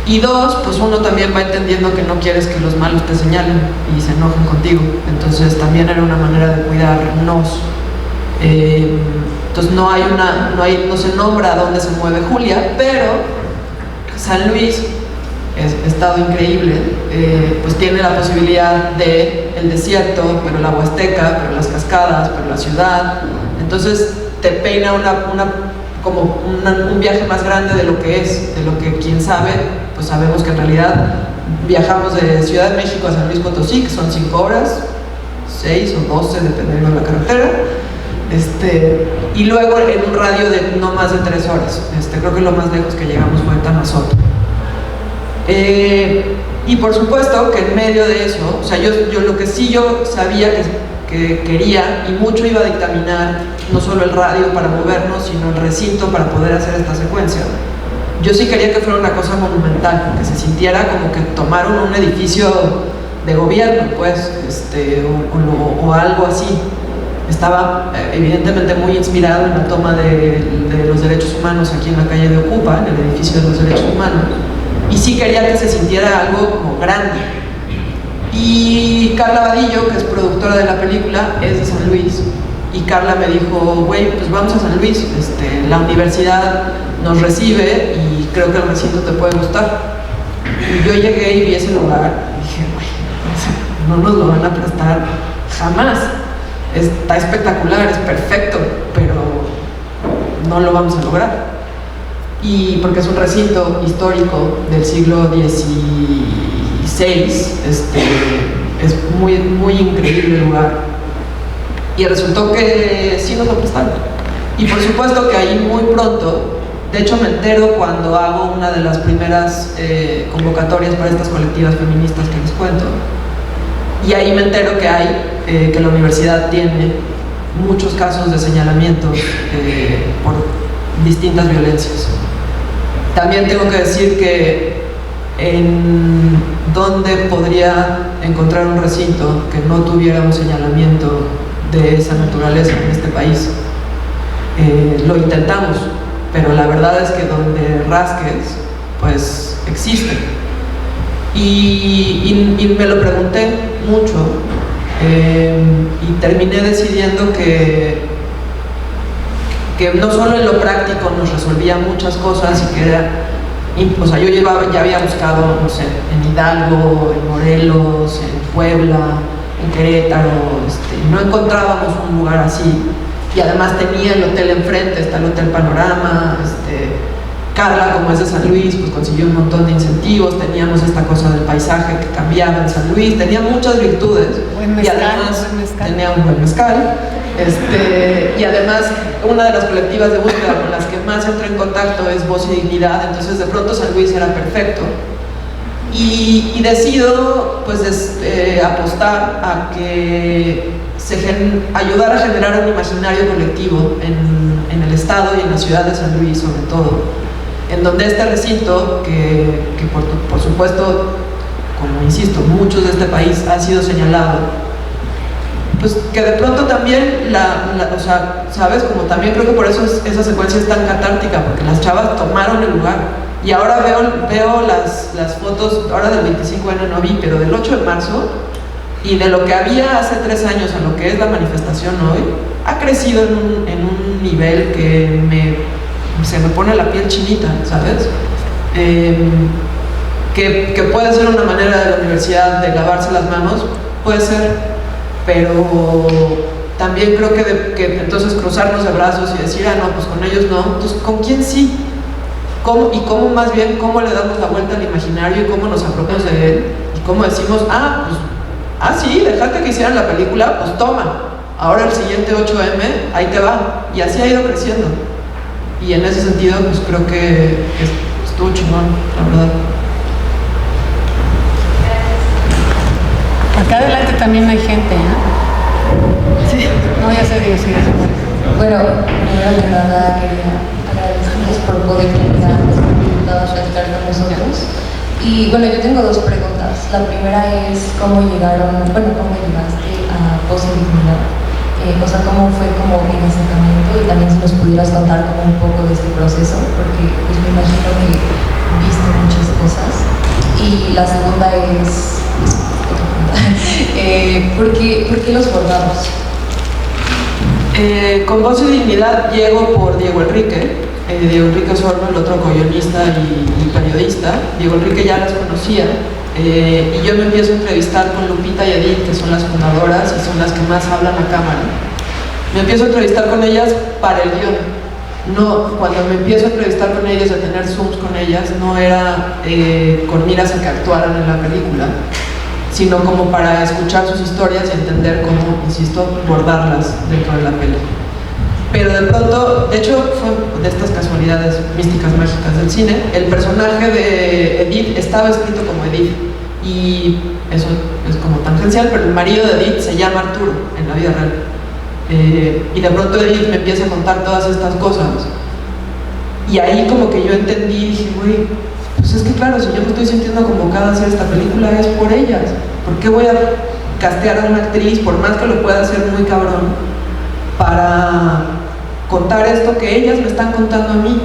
Y dos, pues uno también va entendiendo que no quieres que los malos te señalen y se enojen contigo. Entonces también era una manera de cuidarnos. Entonces no se nombra a dónde se mueve Julia, pero San Luis, estado increíble, pues tiene la posibilidad de el desierto, pero la Huasteca, pero las cascadas, pero la ciudad. Entonces te peina un viaje más grande de lo que es, de lo que quien sabe, pues sabemos que en realidad viajamos de Ciudad de México a San Luis Potosí, que son 5 horas, 6 o 12, dependiendo de la carretera. Y luego en un radio de no más de 3 horas. Creo que lo más lejos que llegamos fue Tamazopo. Y por supuesto que en medio de eso, o sea, yo lo que sí yo sabía que quería, y mucho iba a dictaminar, no solo el radio para movernos, sino el recinto para poder hacer esta secuencia. Yo sí quería que fuera una cosa monumental, que se sintiera como que tomaron un edificio de gobierno, pues, o algo así. Estaba evidentemente muy inspirado en la toma de los derechos humanos aquí en la calle de Ocupa, en el edificio de los derechos humanos, y sí quería que se sintiera algo como grande. Y Carla Vadillo, que es productora de la película, es de San Luis, y Carla me dijo, güey, pues vamos a San Luis, la universidad nos recibe y creo que el recinto te puede gustar. Y yo llegué y vi ese lugar y dije, güey, no nos lo van a prestar jamás. Está espectacular, es perfecto, pero no lo vamos a lograr. Y porque es un recinto histórico del siglo XVI, es muy, muy increíble el lugar. Y resultó que sí nos lo prestaron. Y por supuesto que ahí muy pronto, de hecho me entero cuando hago una de las primeras convocatorias para estas colectivas feministas que les cuento. Y ahí me entero que la universidad tiene muchos casos de señalamientos por distintas violencias. También tengo que decir que en dónde podría encontrar un recinto que no tuviera un señalamiento de esa naturaleza en este país. lo intentamos, pero la verdad es que donde rasques, pues existe. Y me lo pregunté mucho, y terminé decidiendo que no solo en lo práctico nos resolvía muchas cosas y que era, o sea, yo ya había buscado, no sé, en Hidalgo, en Morelos, en Puebla, en Querétaro, no encontrábamos un lugar así, y además tenía el hotel enfrente, está el Hotel Panorama, Carla, como es de San Luis, pues consiguió un montón de incentivos, teníamos esta cosa del paisaje que cambiaba en San Luis, tenía muchas virtudes, y además tenía un buen mezcal, y además una de las colectivas de búsqueda con las que más entré en contacto es Voz y Dignidad, entonces de pronto San Luis era perfecto. Y decido pues apostar a que ayudar a generar un imaginario colectivo en el estado y en la ciudad de San Luis sobre todo, en donde este recinto, que por supuesto, como insisto, muchos de este país ha sido señalado, pues que de pronto también, o sea, ¿sabes? Como también creo que por eso esa secuencia es tan catártica, porque las chavas tomaron el lugar. Y ahora veo las fotos, ahora del 25N no vi, pero del 8 de marzo, y de lo que había hace 3 años a lo que es la manifestación hoy, ha crecido en un nivel que se me pone la piel chinita, ¿sabes? Que puede ser una manera de la universidad de lavarse las manos, puede ser, pero también creo que entonces cruzarnos de brazos y decir, no, pues con ellos no, entonces ¿con quién sí? ¿Cómo le damos la vuelta al imaginario y cómo nos apropiamos de él? Y cómo decimos, sí, dejaste que hicieran la película, pues toma, ahora el siguiente 8M, ahí te va, y así ha ido creciendo. Y en ese sentido, pues creo que estuvo chingón, la verdad. Acá adelante también hay gente, Sí. No, ya sé, Dios, sí. Bueno, primero que nada quería agradecerles por poder venir a los invitados a estar con nosotros. Y bueno, yo tengo 2 preguntas. La primera es cómo llegaste a Voz y Dignidad. O sea, cómo fue como el acercamiento, y también si nos pudieras contar como un poco de este proceso, porque pues me imagino que viste muchas cosas. Y la segunda es ¿por qué los bordados? Con Voz y Dignidad llego por Diego Enrique Osorno, el otro guionista y periodista. Diego Enrique ya las conocía, y yo me empiezo a entrevistar con Lupita y Edith, que son las fundadoras y son las que más hablan a cámara. Me empiezo a entrevistar con ellas para el guión. No, cuando me empiezo a entrevistar con ellas, a tener zooms con ellas, no era con miras a que actuaran en la película, sino como para escuchar sus historias y entender cómo, insisto, bordarlas dentro de la película. Pero de pronto, de hecho fue de estas casualidades místicas mágicas del cine, el personaje de Edith estaba escrito como Edith, y eso es como tangencial, pero el marido de Edith se llama Arturo en la vida real. Y de pronto Edith me empieza a contar todas estas cosas, y ahí como que yo entendí y dije, güey, pues es que claro, si yo me estoy sintiendo convocada a hacer esta película es por ellas. ¿Por qué voy a castear a una actriz, por más que lo pueda hacer muy cabrón, para contar esto que ellas me están contando a mí?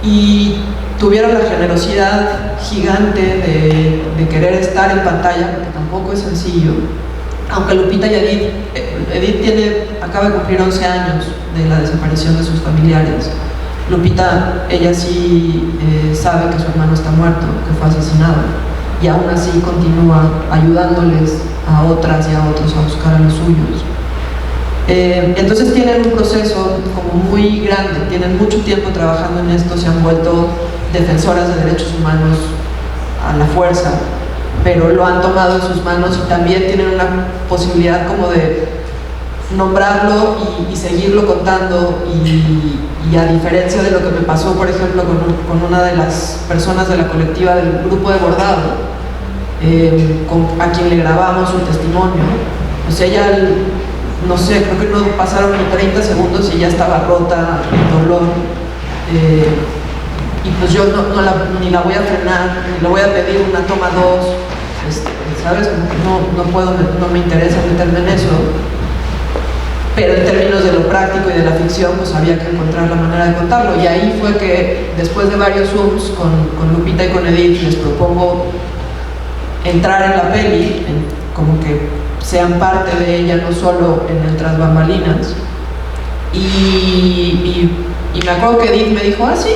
Y tuvieron la generosidad gigante de querer estar en pantalla, porque tampoco es sencillo. Aunque Lupita y Edith acaba de cumplir 11 años de la desaparición de sus familiares. Lupita, ella sí sabe que su hermano está muerto, que fue asesinado, y aún así continúa ayudándoles a otras y a otros a buscar a los suyos. Entonces tienen un proceso como muy grande, tienen mucho tiempo trabajando en esto, se han vuelto defensoras de derechos humanos a la fuerza, pero lo han tomado en sus manos, y también tienen una posibilidad como de nombrarlo y seguirlo contando, y a diferencia de lo que me pasó, por ejemplo, con una de las personas de la colectiva del grupo de bordado, a quien le grabamos su testimonio, pues ella, no sé, creo que no pasaron ni 30 segundos y ya estaba rota, en dolor, y pues yo ni la voy a frenar, ni le voy a pedir una toma 2, ¿sabes? Como que no puedo, no me interesa meterme en eso. Pero en términos de lo práctico, práctico y de la ficción, pues había que encontrar la manera de contarlo. Y ahí fue que, después de varios Zooms con Lupita y con Edith, les propongo entrar en la peli, como que sean parte de ella, no solo en el tras bambalinas. Y me acuerdo que Edith me dijo, sí,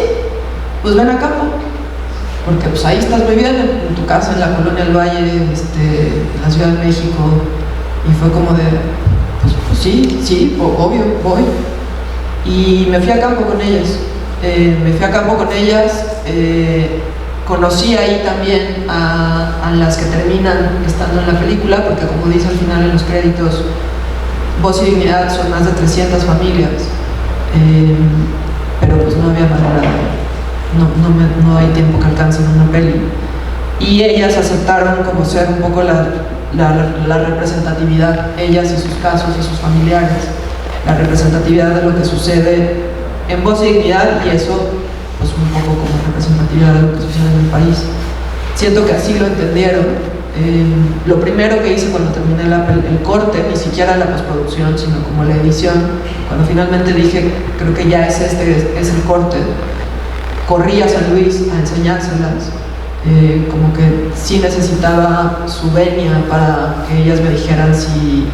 pues ven a campo, porque pues ahí estás muy bien, en tu casa, en la Colonia del Valle, en la Ciudad de México. Y fue como de, pues sí, obvio, voy. Y me fui a campo con ellas. Conocí ahí también a las que terminan estando en la película, porque como dice al final en los créditos, Voz y Dignidad son más de 300 familias, pero pues no había manera, no hay tiempo que alcance en una peli. Y ellas aceptaron como ser un poco la representatividad, ellas y sus casos y sus familiares, la representatividad de lo que sucede en Voz y Dignidad, y eso pues un poco como representatividad de lo que sucede en el país. Siento que así lo entendieron. Lo primero que hice cuando terminé el corte, ni siquiera la postproducción, sino como la edición, cuando finalmente dije, creo que ya es el corte, corrí a San Luis a enseñárselas, como que sí necesitaba su venia para que ellas me dijeran si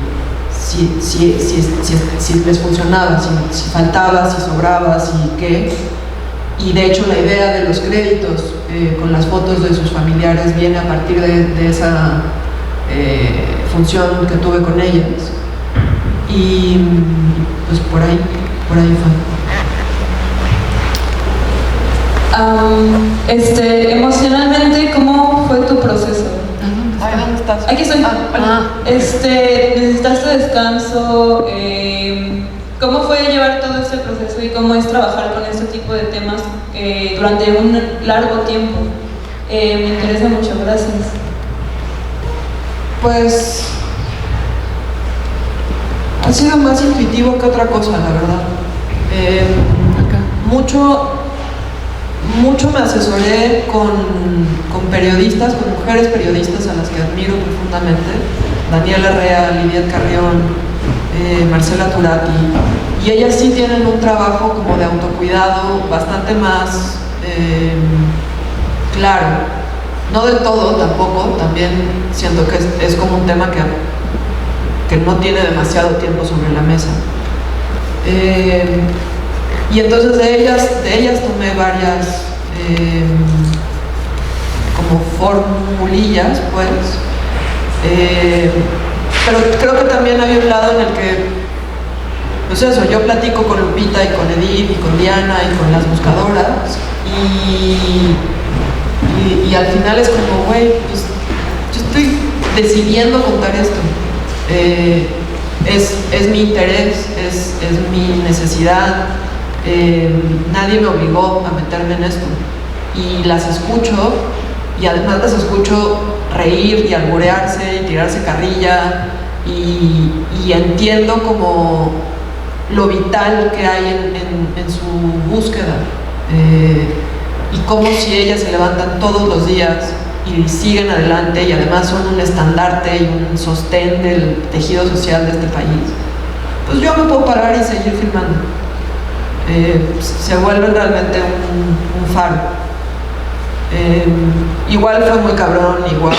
les funcionaba, si faltaba, si sobraba, si qué. Y de hecho la idea de los créditos con las fotos de sus familiares viene a partir de esa función que tuve con ellas. Y pues por ahí fue. Emocionalmente, ¿cómo fue tu proceso? ¿Dónde estás? Aquí estoy. ¿Necesitaste descanso? ¿Cómo fue llevar todo este proceso y cómo es trabajar con este tipo de temas durante un largo tiempo? Me interesa mucho, gracias. Pues ha sido más intuitivo que otra cosa, la verdad. Mucho me asesoré con periodistas, con mujeres periodistas a las que admiro profundamente, Daniela Herrea, Lidia Carrión, Marcela Turati, y ellas sí tienen un trabajo como de autocuidado bastante más claro, no del todo tampoco, también siento que es como un tema que no tiene demasiado tiempo sobre la mesa. Y entonces de ellas tomé varias como formulillas, pues, pero creo que también había un lado en el que, pues eso, yo platico con Lupita y con Edith y con Diana y con las buscadoras, y al final es como, güey, pues yo estoy decidiendo contar esto. Es mi interés, es mi necesidad. Nadie me obligó a meterme en esto, y las escucho, y además las escucho reír y alburearse y tirarse carrilla, y entiendo como lo vital que hay en su búsqueda, y como si ellas se levantan todos los días y siguen adelante, y además son un estandarte y un sostén del tejido social de este país, pues yo me puedo parar y seguir filmando. Se vuelve realmente un faro. Igual fue muy cabrón, igual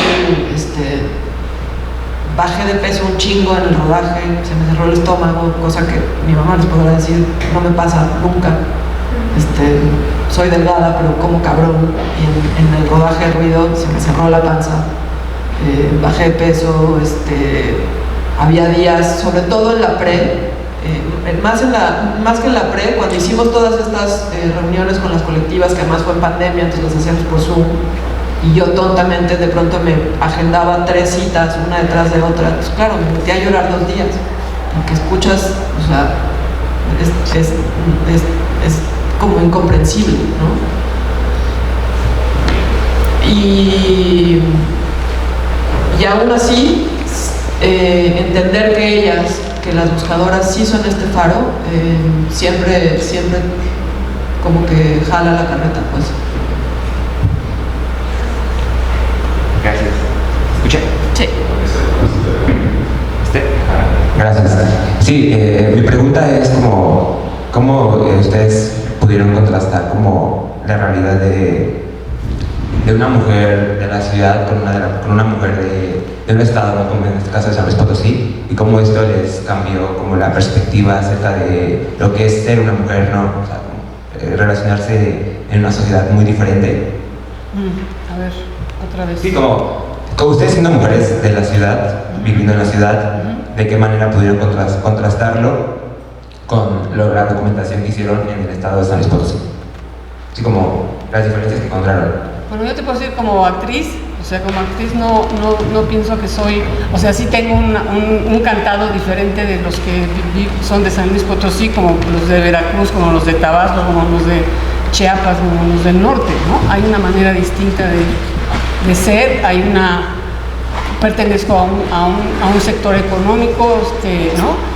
bajé de peso un chingo en el rodaje, se me cerró el estómago, cosa que mi mamá les podrá decir, no me pasa nunca. Soy delgada, pero como cabrón, y en el rodaje de ruido se me cerró la panza, bajé de peso, había días, sobre todo en la pre, más que en la pre, cuando hicimos todas estas reuniones con las colectivas, que además fue en pandemia, entonces las hacíamos por Zoom, y yo tontamente de pronto me agendaba 3 citas, una detrás de otra. Pues claro, me metí a llorar 2 días, porque escuchas, o sea, es como incomprensible, ¿no? Y aún así, entender que las buscadoras sí son este faro, siempre como que jala la carreta, pues. Gracias. ¿Escuché? Sí. Gracias. Sí, mi pregunta es ¿cómo ustedes pudieron contrastar como la realidad de una mujer de la ciudad con una mujer de un estado, ¿no? Como en este caso de San Luis Potosí, y cómo esto les cambió como la perspectiva acerca de lo que es ser una mujer, ¿no? O sea, relacionarse en una sociedad muy diferente? A ver, otra vez. Sí, como ustedes siendo mujeres de la ciudad, viviendo en la ciudad, ¿de qué manera pudieron contrastarlo con la documentación que hicieron en el estado de San Luis Potosí? Así como las diferencias que encontraron. Bueno, yo te puedo decir como actriz, o sea, como actriz no pienso que soy, o sea, sí tengo un cantado diferente de los que son de San Luis Potosí, como los de Veracruz, como los de Tabasco, como los de Chiapas, como los del norte, ¿no? Hay una manera distinta de ser, pertenezco a un sector económico, ¿no?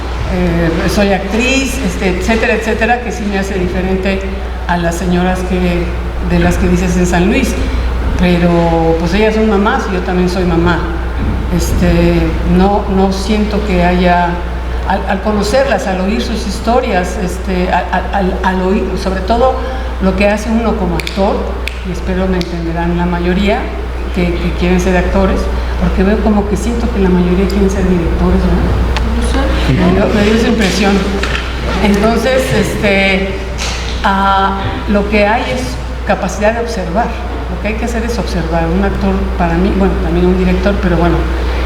Soy actriz, etcétera, etcétera, que sí me hace diferente a las señoras de las que dices en San Luis, pero pues ellas son mamás y yo también soy mamá. No siento que haya, al conocerlas, al oír sus historias, al oír, sobre todo lo que hace uno como actor, y espero me entenderán la mayoría que quieren ser actores, porque veo como que siento que la mayoría quieren ser directores, ¿no? Me dio esa impresión. Entonces, lo que hay es capacidad de observar. Lo que hay que hacer es observar. Un actor, para mí, bueno, también un director, pero bueno,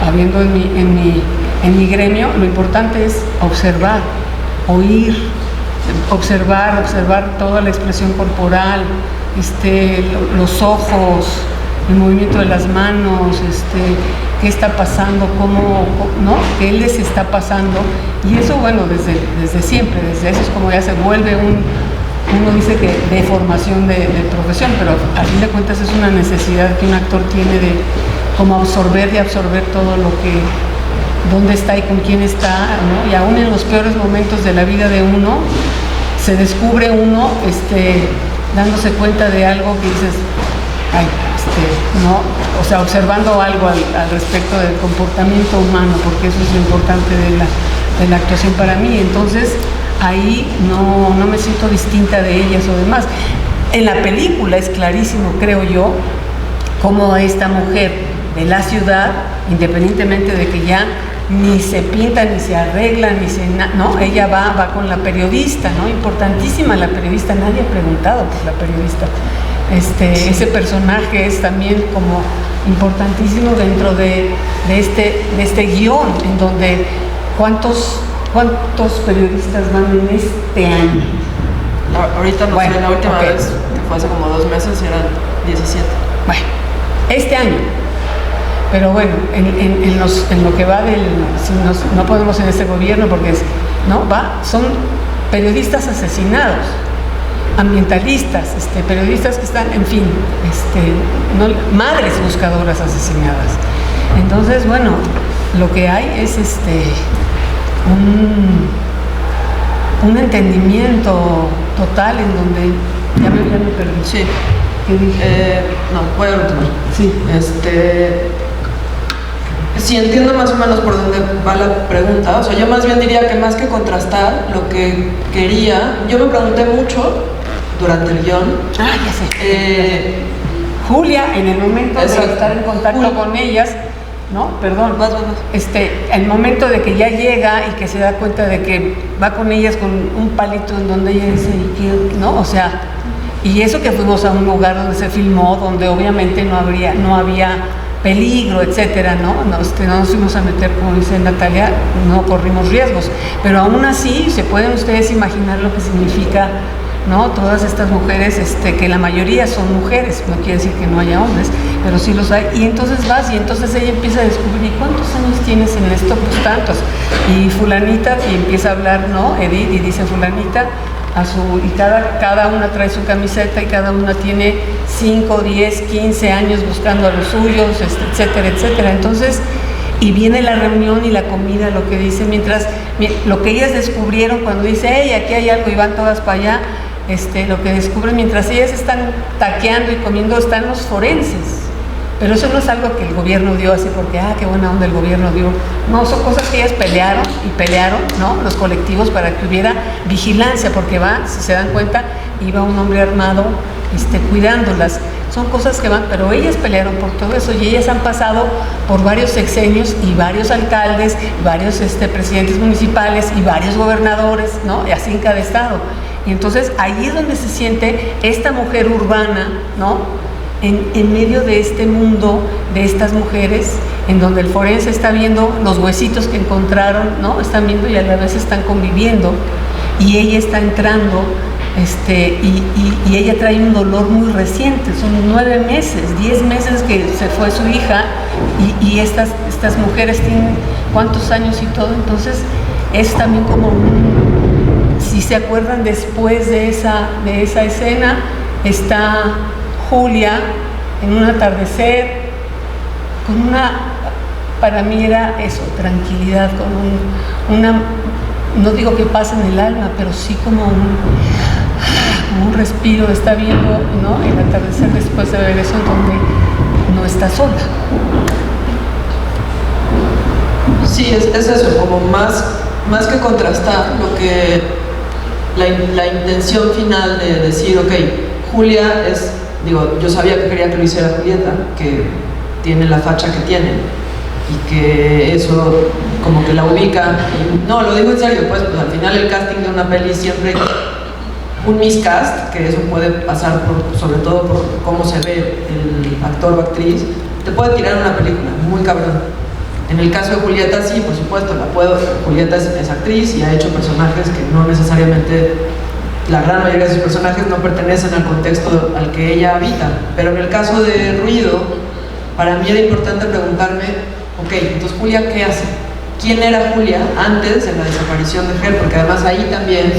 habiendo en mi gremio, lo importante es observar, oír, observar toda la expresión corporal, los ojos, el movimiento de las manos, qué está pasando, cómo, ¿no? ¿Qué les está pasando? Y eso, bueno, desde siempre, desde eso es como ya se vuelve uno dice que de formación de profesión, pero a fin de cuentas es una necesidad que un actor tiene de como absorber todo lo que, dónde está y con quién está, ¿no? Y aún en los peores momentos de la vida de uno, se descubre uno, dándose cuenta de algo que dices, ay, ¿no? O sea, observando algo al respecto del comportamiento humano, porque eso es lo importante de la actuación para mí. Entonces, ahí no me siento distinta de ellas o demás. En la película es clarísimo, creo yo, cómo esta mujer de la ciudad, independientemente de que ya ni se pinta, ni se arregla, ¿no? Ella va con la periodista, ¿no? Importantísima la periodista, nadie ha preguntado por la periodista. Ese personaje es también como importantísimo dentro de este guión, en donde ¿cuántos periodistas van en este año? Ahorita no sé, la última vez, que fue hace como 2 meses, eran 17. Bueno, este año. Pero bueno, en lo que va no podemos en este gobierno porque son periodistas asesinados, ambientalistas, periodistas que están, en fin, madres buscadoras asesinadas. Entonces, bueno, lo que hay es un entendimiento total en donde ya me perdí. Sí. No, voy a retomar. Sí. Sí, entiendo más o menos por dónde va la pregunta. O sea, yo más bien diría que más que contrastar, lo que quería, yo me pregunté mucho durante el guión. Ah, ya sé. Julia, en el momento de estar en contacto con ellas, ¿no? Perdón. Vas. El momento de que ya llega y que se da cuenta de que va con ellas con un palito en donde ella dice, ¿no? O sea, y eso que fuimos a un lugar donde se filmó, donde obviamente no había peligro, etcétera, ¿no? No nos fuimos a meter, como dice Natalia, no corrimos riesgos, pero aún así se pueden ustedes imaginar lo que significa, ¿no? Todas estas mujeres, que la mayoría son mujeres, no quiere decir que no haya hombres, pero sí los hay, y entonces vas y entonces ella empieza a descubrir, ¿y cuántos años tienes en esto? Pues tantos, y fulanita, y empieza a hablar, ¿no? Edith, y dice fulanita, y cada una trae su camiseta y cada una tiene 5, 10, 15 años buscando a los suyos, etcétera, etcétera. Entonces, y viene la reunión y la comida, lo que dice, lo que ellas descubrieron cuando dice, hey, aquí hay algo y van todas para allá, lo que descubren mientras ellas están taqueando y comiendo están los forenses, Pero eso no es algo que el gobierno dio así porque, qué buena onda el gobierno dio. No, son cosas que ellas pelearon, ¿no? Los colectivos para que hubiera vigilancia, porque si se dan cuenta, iba un hombre armado cuidándolas. Son cosas que van, pero ellas pelearon por todo eso y ellas han pasado por varios sexenios y varios alcaldes, varios presidentes municipales y varios gobernadores, ¿no? Y así en cada estado. Y entonces ahí es donde se siente esta mujer urbana, ¿no? En medio de este mundo, de estas mujeres, en donde el forense está viendo los huesitos que encontraron, ¿no? Están viendo y a la vez están conviviendo y ella está entrando. Y ella trae un dolor muy reciente, son 9 meses, 10 meses que se fue su hija y estas mujeres tienen cuántos años y todo, entonces es también como si se acuerdan después de esa escena, está Julia en un atardecer, con para mí era eso, tranquilidad, con no digo que pase en el alma, pero sí como un respiro, está viendo, ¿no? El atardecer después de ver eso, donde no está sola. Sí, es eso, como más que contrastar lo que la intención final de decir, ok, Julia yo sabía que quería que lo hiciera Julieta, que tiene la facha que tiene y que eso como que la ubica, y no, lo digo en serio, pues al final el casting de una peli siempre un miscast, que eso puede pasar sobre todo por cómo se ve el actor o actriz, te puede tirar una película muy cabrón. En el caso de Julieta, sí, por supuesto, Julieta es actriz y ha hecho personajes que no necesariamente, la gran mayoría de sus personajes no pertenecen al contexto al que ella habita, pero en el caso de Ruido, para mí era importante preguntarme, ok, entonces Julia, ¿qué hace? ¿Quién era Julia antes de la desaparición de Ger? Porque además ahí también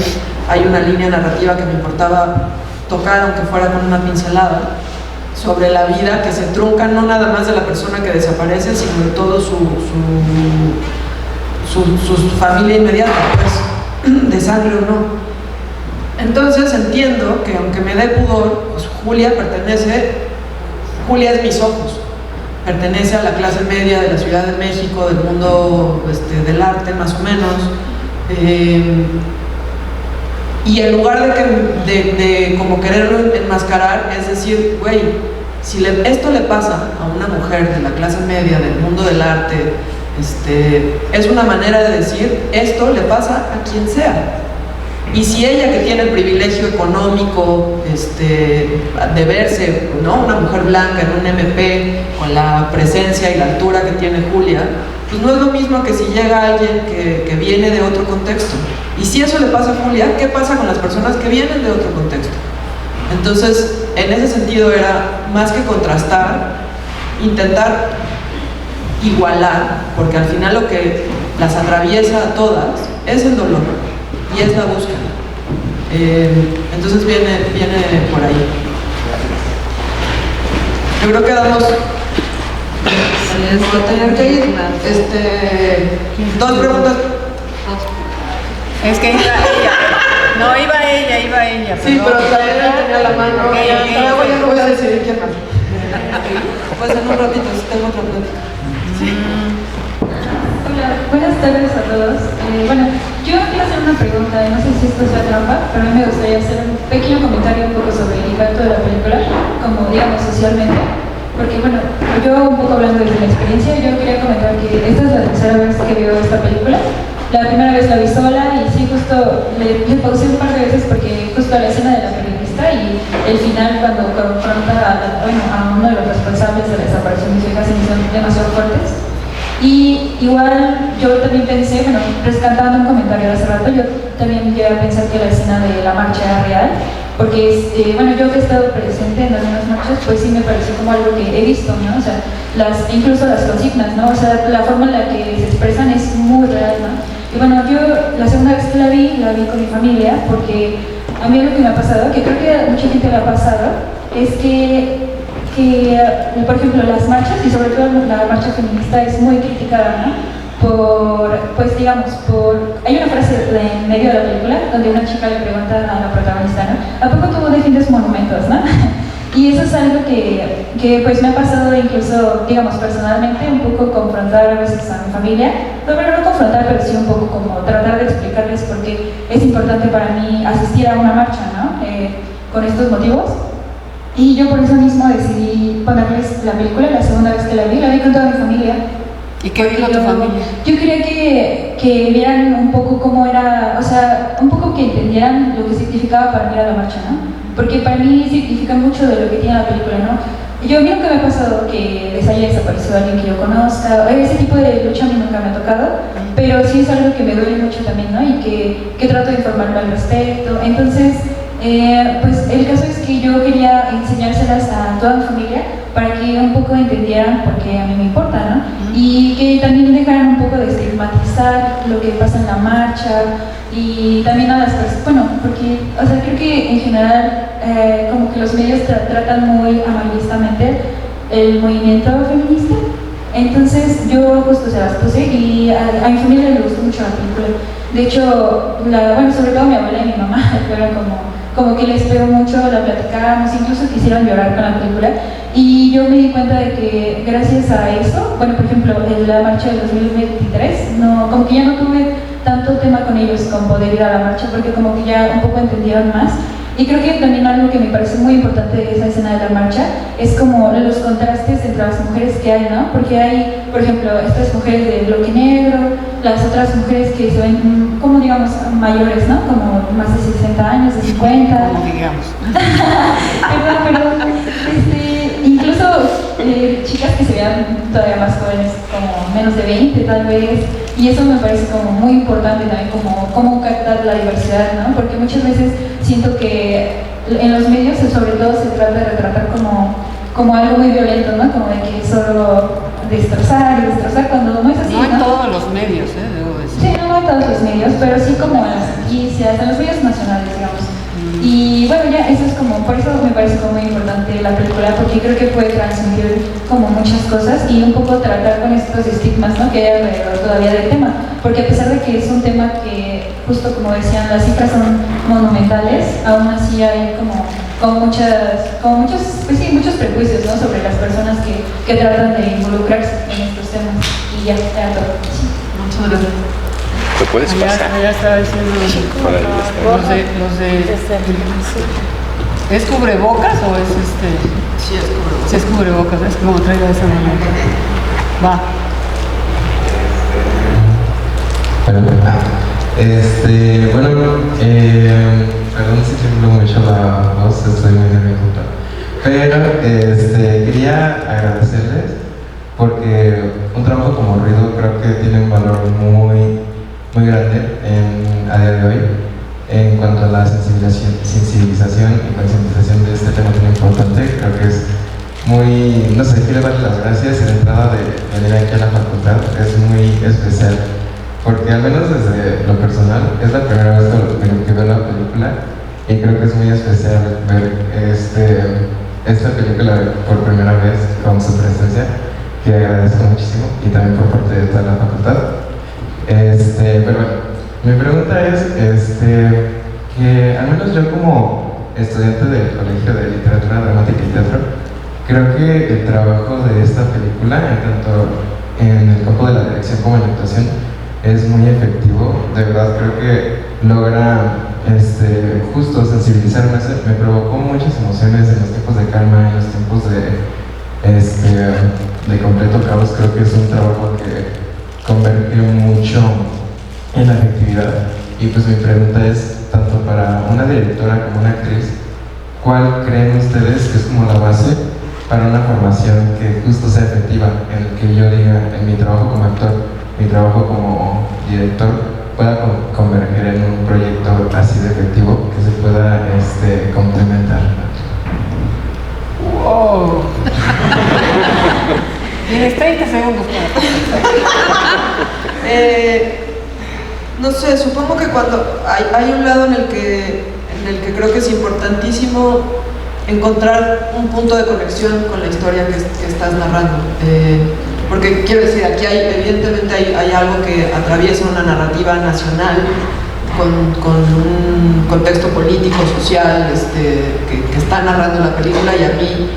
hay una línea narrativa que me importaba tocar, aunque fuera con una pincelada, sobre la vida que se trunca no nada más de la persona que desaparece, sino de todo su familia inmediata, pues, de sangre o no. Entonces entiendo que aunque me dé pudor, pues Julia es mis ojos, pertenece a la clase media de la Ciudad de México, del mundo del arte más o menos, y en lugar de como quererlo enmascarar, es decir, güey, si esto le pasa a una mujer de la clase media, del mundo del arte, es una manera de decir, esto le pasa a quien sea. Y si ella, que tiene el privilegio económico de verse, ¿no?, una mujer blanca en un MP, con la presencia y la altura que tiene Julia, pues no es lo mismo que si llega alguien que viene de otro contexto. Y si eso le pasa a Julia, ¿qué pasa con las personas que vienen de otro contexto? Entonces, en ese sentido era más que contrastar, intentar igualar, porque al final lo que las atraviesa a todas es el dolor y es la búsqueda. Entonces viene por ahí. Yo creo que damos por tener que ir. Dos preguntas. Es que iba ella. Sí, pero también tenía la mano. Luego ya no voy a decidir quién más. Pues en un ratito, tengo otra pregunta. Sí. Hola, buenas tardes a todos. Bueno, yo quiero hacer una pregunta, no sé si esto sea trampa, pero a mí me gustaría hacer un pequeño comentario un poco sobre el impacto de la película, como digamos socialmente, porque bueno, yo un poco hablando desde la experiencia, yo quería comentar que esta es la tercera vez que veo esta película. La primera vez la vi sola y sí, justo le pausé un par de veces porque justo la escena de la periodista y el final cuando confronta a uno de los responsables de la desaparición de su hija se me hicieron demasiado fuertes. Y igual yo también pensé, bueno, rescatando un comentario de hace rato, yo también llegué a pensar que la escena de la marcha era real, porque bueno, yo que he estado presente en algunas marchas, pues sí me pareció como algo que he visto, ¿no? O sea, incluso las consignas, ¿no? O sea, la forma en la que se expresan es muy real, ¿no? Y bueno, yo la segunda vez que la vi con mi familia, porque a mí lo que me ha pasado, que creo que a mucha gente le ha pasado, es que por ejemplo, las marchas, y sobre todo la marcha feminista, es muy criticada, ¿no? Hay una frase en medio de la película donde una chica le pregunta a la protagonista, ¿no?, ¿a poco tú defiendes monumentos, no? Y eso es algo que pues me ha pasado incluso, digamos, personalmente, un poco confrontar a veces a mi familia. No, pero no confrontar, pero sí un poco como tratar de explicarles por qué es importante para mí asistir a una marcha, ¿no? Con estos motivos. Y yo por eso mismo decidí ponerles la película, la segunda vez que la vi con toda mi familia. ¿Y qué dijo tu familia? Yo quería que vieran un poco cómo era, o sea, un poco que entendieran lo que significaba para mí ir a la marcha, ¿no? Porque para mí significa mucho de lo que tiene la película, ¿no? Yo a mí nunca me ha pasado que les haya desaparecido alguien que yo conozca, ese tipo de lucha a mí nunca me ha tocado, pero sí es algo que me duele mucho también, ¿no? Y que trato de informarme al respecto. Entonces, pues el caso es que yo quería enseñárselas a toda mi familia para que un poco entendieran por qué a mí me importa, ¿no? Y que también dejaran un poco de estigmatizar lo que pasa en la marcha y también a las personas, bueno, porque, o sea, creo que en general como que los medios tratan muy amarillistamente el movimiento feminista. Entonces yo justo se las puse y a mi familia le gustó mucho la película. De hecho, bueno, sobre todo mi abuela y mi mamá fueron como que les pegó mucho, la platicábamos, incluso quisieron llorar con la película. Y yo me di cuenta de que gracias a eso, bueno, por ejemplo, en la marcha del 2023, como que ya no tuve tanto tema con ellos con poder ir a la marcha, porque como que ya un poco entendieron más. Y creo que también algo que me parece muy importante de esa escena de la marcha es como los contrastes entre las mujeres que hay, ¿no? Porque hay, por ejemplo, estas mujeres de bloque negro, las otras mujeres que se ven, como digamos, mayores, ¿no? Como más de 60 años, de 50. Como digamos. Perdón, incluso chicas que se vean todavía más jóvenes, como menos de 20 tal vez. Y eso me parece como muy importante también, como captar la diversidad, ¿no? Porque muchas veces siento que en los medios sobre todo se trata de retratar como algo muy violento, ¿no? Como de que solo destrozar y destrozar cuando no es así, no en todos los medios, debo decir. Sí, no en todos los medios, pero sí como en las noticias, en los medios nacionales, digamos. Y bueno, ya eso es como, por eso me parece como muy importante la película, porque creo que puede transmitir como muchas cosas y un poco tratar con estos estigmas, ¿no? Que hay alrededor todavía del tema, porque a pesar de que es un tema que, justo como decían, las cifras son monumentales, aún así hay como muchos, pues sí, muchos prejuicios, ¿no? Sobre las personas que tratan de involucrarse en estos temas. Y ya todo. Sí. Muchas gracias. ¿Te puedes pasar? Allá estaba diciendo los de ¿es cubrebocas o es Sí, es cubrebocas. Sí, es cubrebocas, es como traigo esa manera. Va. Bueno, perdón si tiemblo mucho la voz, estoy muy nervioso. Pero quería agradecerles porque un trabajo como Ruido creo que tiene un valor muy grande a día de hoy en cuanto a la sensibilización y concientización de este tema tan importante. Creo que es muy, no sé, quiero darle las gracias y la entrada de venir aquí a la facultad es muy especial, porque al menos desde lo personal es la primera vez que veo la película y creo que es muy especial ver esta película por primera vez con su presencia, que agradezco muchísimo, y también por parte de toda la facultad. Pero bueno, mi pregunta es que al menos yo como estudiante del Colegio de Literatura Dramática y Teatro, creo que el trabajo de esta película, tanto en el campo de la dirección como en la actuación, es muy efectivo. De verdad creo que logra justo sensibilizarme. Me provocó muchas emociones en los tiempos de calma, en los tiempos de completo caos. Creo que es un trabajo que converge mucho en la afectividad. Y pues mi pregunta es, tanto para una directora como una actriz, ¿cuál creen ustedes que es como la base para una formación que justo sea efectiva, en el que yo diga, en mi trabajo como actor, mi trabajo como director, pueda converger en un proyecto así de efectivo que se pueda complementar? ¡Wow! Tienes 30 segundos No sé, supongo que cuando hay un lado en el que creo que es importantísimo encontrar un punto de conexión con la historia que estás narrando. Porque quiero decir, aquí evidentemente hay algo que atraviesa una narrativa nacional con un contexto político, social, que está narrando la película, y a mí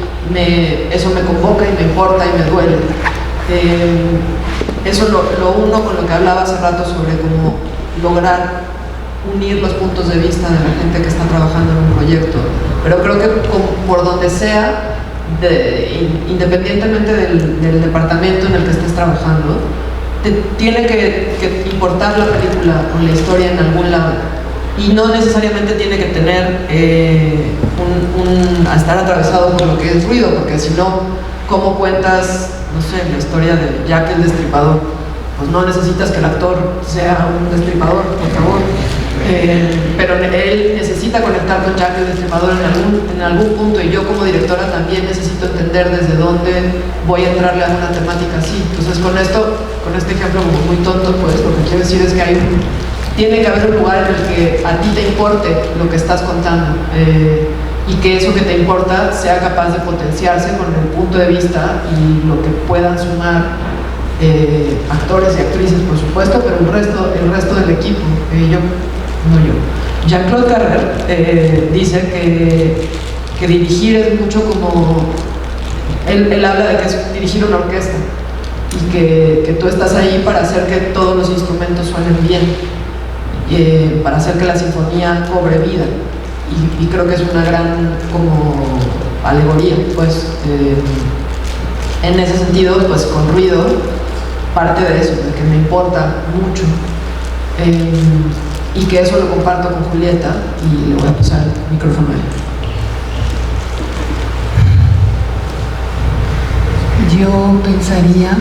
eso me convoca y me importa y me duele. Eso lo uno con lo que hablaba hace rato sobre cómo lograr unir los puntos de vista de la gente que está trabajando en un proyecto. Pero creo que por donde sea, independientemente del departamento en el que estés trabajando, te tiene que importar la película o la historia en algún lado. Y no necesariamente tiene que tener a estar atravesado por lo que es ruido, porque si no, ¿cómo cuentas, no sé, la historia de Jack el Destripador? Pues no necesitas que el actor sea un destripador, por favor. Pero él necesita conectar con Jack el Destripador en algún punto, y yo como directora también necesito entender desde dónde voy a entrarle a una temática así. Entonces con este ejemplo muy tonto, pues lo que quiero decir es que tiene que haber un lugar en el que a ti te importe lo que estás contando, y que eso que te importa sea capaz de potenciarse con el punto de vista y lo que puedan sumar actores y actrices, por supuesto, pero el resto del equipo. Jean-Claude Carrer dice que dirigir es mucho como... Él habla de que es dirigir una orquesta, y que tú estás ahí para hacer que todos los instrumentos suenen bien, para hacer que la sinfonía cobre vida. Y creo que es una gran como alegoría, pues, en ese sentido, pues con ruido, parte de eso, de que me importa mucho, y que eso lo comparto con Julieta, y le voy a pasar el micrófono a ella. Yo pensaría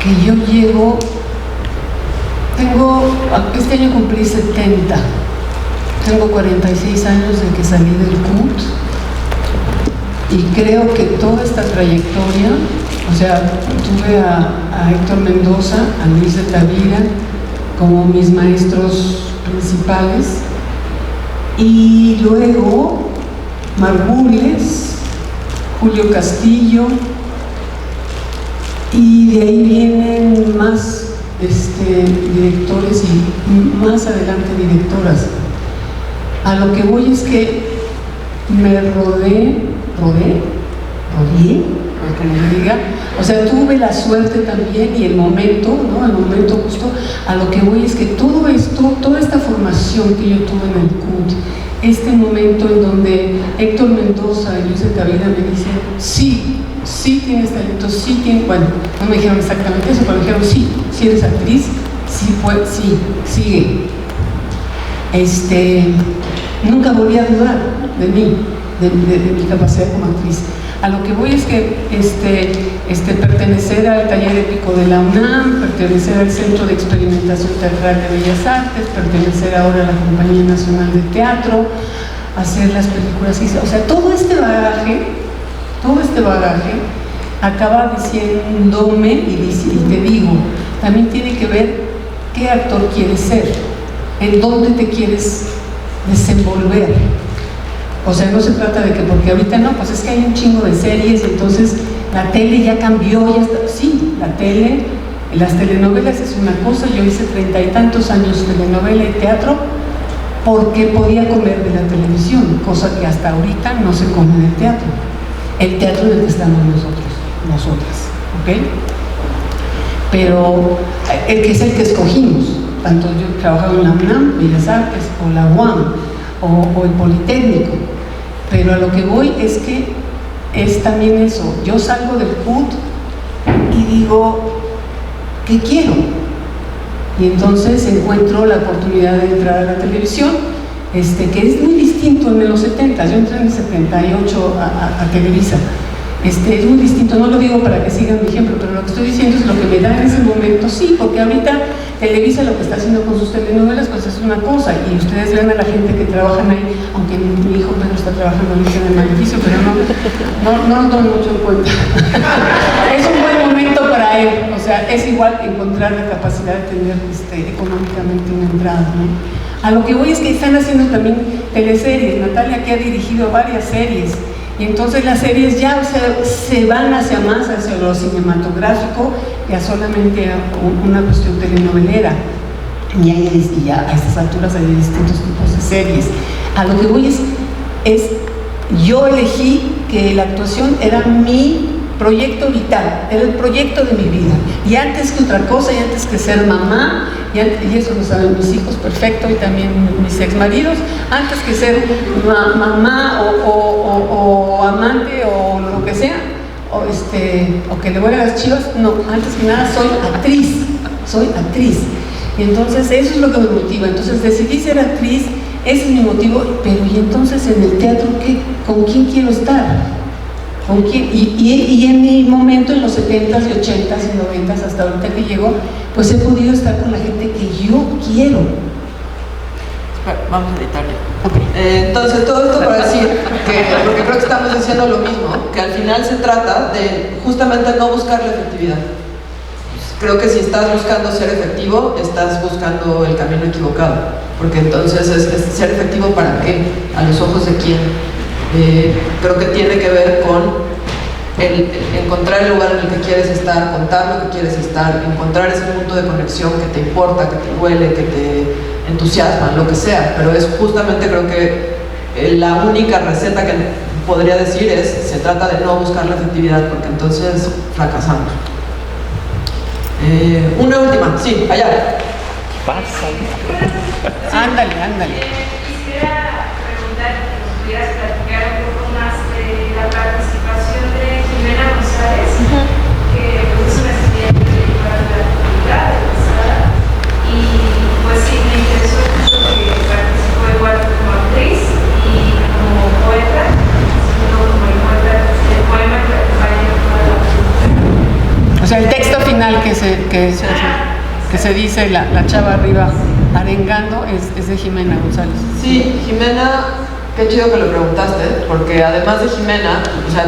que yo este año cumplí 70, tengo 46 años de que salí del CUT, y creo que toda esta trayectoria, o sea, tuve a Héctor Mendoza, a Luis de Tavira como mis maestros principales, y luego Margules, Julio Castillo, y de ahí vienen más directores y más adelante directoras. A lo que voy es que me rodeé, como se diga, o sea, tuve la suerte también y el momento, ¿no? El momento justo. A lo que voy es que todo esto, toda esta formación que yo tuve en el CUT, este momento en donde Héctor Mendoza y Luis de Tavira me dicen, sí tienes talento, sí tienes, bueno, no me dijeron exactamente eso, pero me dijeron, sí eres actriz, sí, sigue. Nunca volví a dudar de mí, de mi capacidad como actriz. A lo que voy es que pertenecer al taller épico de la UNAM, pertenecer al Centro de Experimentación Teatral de Bellas Artes, pertenecer ahora a la Compañía Nacional de Teatro, hacer las películas que hice, o sea, todo este bagaje acaba diciéndome, y te digo, también tiene que ver qué actor quieres ser, en dónde te quieres desenvolver. O sea, no se trata de que porque ahorita no, pues es que hay un chingo de series, entonces la tele ya cambió, ya está. Sí, la tele, las telenovelas es una cosa. Yo hice 30 y tantos años telenovela y teatro porque podía comer de la televisión, cosa que hasta ahorita no se come del teatro. El teatro en el que estamos nosotras, ¿ok? Pero el que es el que escogimos, tanto yo trabajaba en la UNAM, Bellas Artes, o la UAM, o el Politécnico. Pero a lo que voy es que es también eso, yo salgo del CUT y digo, ¿qué quiero? Y entonces encuentro la oportunidad de entrar a la televisión, que es muy distinto en los 70, yo entré en el 78 a Televisa. Es muy distinto, no lo digo para que sigan mi ejemplo, pero lo que estoy diciendo es lo que me da en ese momento, sí, porque ahorita Televisa lo que está haciendo con sus telenovelas pues es una cosa, y ustedes ven a la gente que trabajan ahí, aunque mi hijo Pedro está trabajando ahorita en el Maleficio, pero no lo tomo mucho en cuenta. Es un buen momento para él, o sea, es igual encontrar la capacidad de tener económicamente una entrada, ¿no? A lo que voy es que están haciendo también teleseries. Natalia, que ha dirigido varias series, y entonces las series ya se van hacia lo cinematográfico, ya solamente una cuestión telenovelera, y ya a estas alturas hay distintos tipos de series. A lo que voy es, yo elegí que la actuación era mi proyecto vital, era el proyecto de mi vida. Y antes que otra cosa, y antes que ser mamá, y eso lo saben mis hijos perfecto, y también mis exmaridos, antes que ser mamá o amante o lo que sea, o que le voy a las Chivas, no, antes que nada soy actriz. Y entonces eso es lo que me motiva. Entonces decidí ser actriz, ese es mi motivo, pero y entonces en el teatro, ¿con quién quiero estar? ¿Con quién? Y en mi momento, en los 70s y 80s y 90s, hasta ahorita que llego, pues he podido estar con la gente que yo quiero. Vamos a editarlo. Okay. Entonces, todo esto para decir porque creo que estamos diciendo lo mismo, que al final se trata de justamente no buscar la efectividad. Creo que si estás buscando ser efectivo, estás buscando el camino equivocado, porque entonces es ser efectivo ¿para qué? ¿A los ojos de quién? Creo que tiene que ver con encontrar el lugar en el que quieres estar, contar lo que quieres estar, encontrar ese punto de conexión que te importa, que te duele, que te entusiasma, lo que sea, pero es justamente, creo que la única receta que podría decir se trata de no buscar la efectividad, porque entonces fracasamos. Una última, sí, allá. Ándale. Quisiera preguntar que nos pudieras platicar un poco más de la participación de Jimena González, que pues, es una estudiante para la facultad de pasada, y pues sí, me interesó mucho que participó igual como actriz y como poeta, sino como el poema que acompaña toda la película. O sea, el texto final que se dice, la chava arriba arengando, es de Jimena González. Sí, Jimena, qué chido que lo preguntaste, porque además de Jimena, o sea,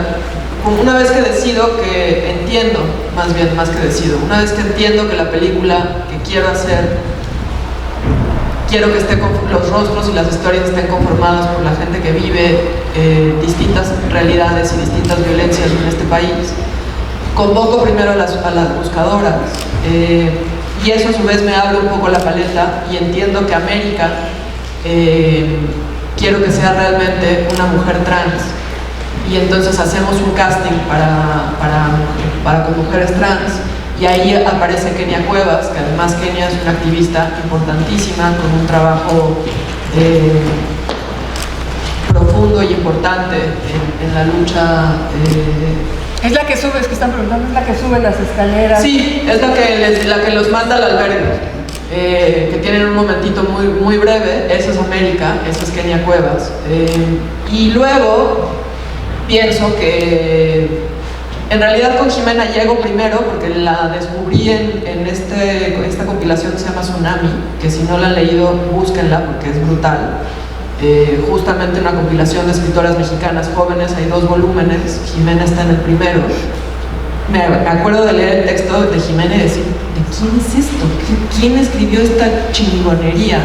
una vez que decido que entiendo, más que decido, una vez que entiendo que la película que quiero hacer, quiero que los rostros y las historias estén conformadas por la gente que vive distintas realidades y distintas violencias en este país, convoco primero a las buscadoras, y eso a su vez me abre un poco la paleta y entiendo que América quiero que sea realmente una mujer trans, y entonces hacemos un casting con mujeres trans, y ahí aparece Kenia Cuevas, que además Kenia es una activista importantísima con un trabajo profundo y importante en la lucha. Es la que sube, es que están preguntando, es la que sube las escaleras. Sí, es la que los manda al albergue, que tienen un momentito muy breve. Esa es América, esa es Kenia Cuevas. Y luego pienso que en realidad con Jimena llego primero porque la descubrí en esta compilación que se llama Tsunami, que si no la han leído, búsquenla porque es brutal. Justamente una compilación de escritoras mexicanas jóvenes, hay 2 volúmenes, Jimena está en el primero. Me acuerdo de leer el texto de Jimena y decir, ¿de quién es esto? ¿Quién escribió esta chingonería?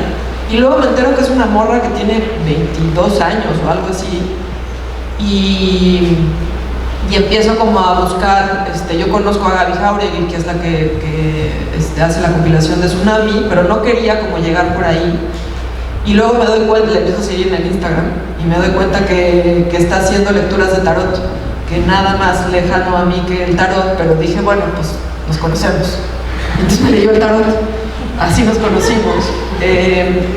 Y luego me entero que es una morra que tiene 22 años o algo así, y empiezo como a buscar, yo conozco a Gaby Jauregui, que es la que hace la compilación de Tsunami, pero no quería como llegar por ahí. Y luego me doy cuenta, le empiezo a seguir en el Instagram, y me doy cuenta que está haciendo lecturas de tarot, que nada más lejano a mí que el tarot, pero dije, bueno, pues nos conocemos. Entonces me leyó el tarot, así nos conocimos.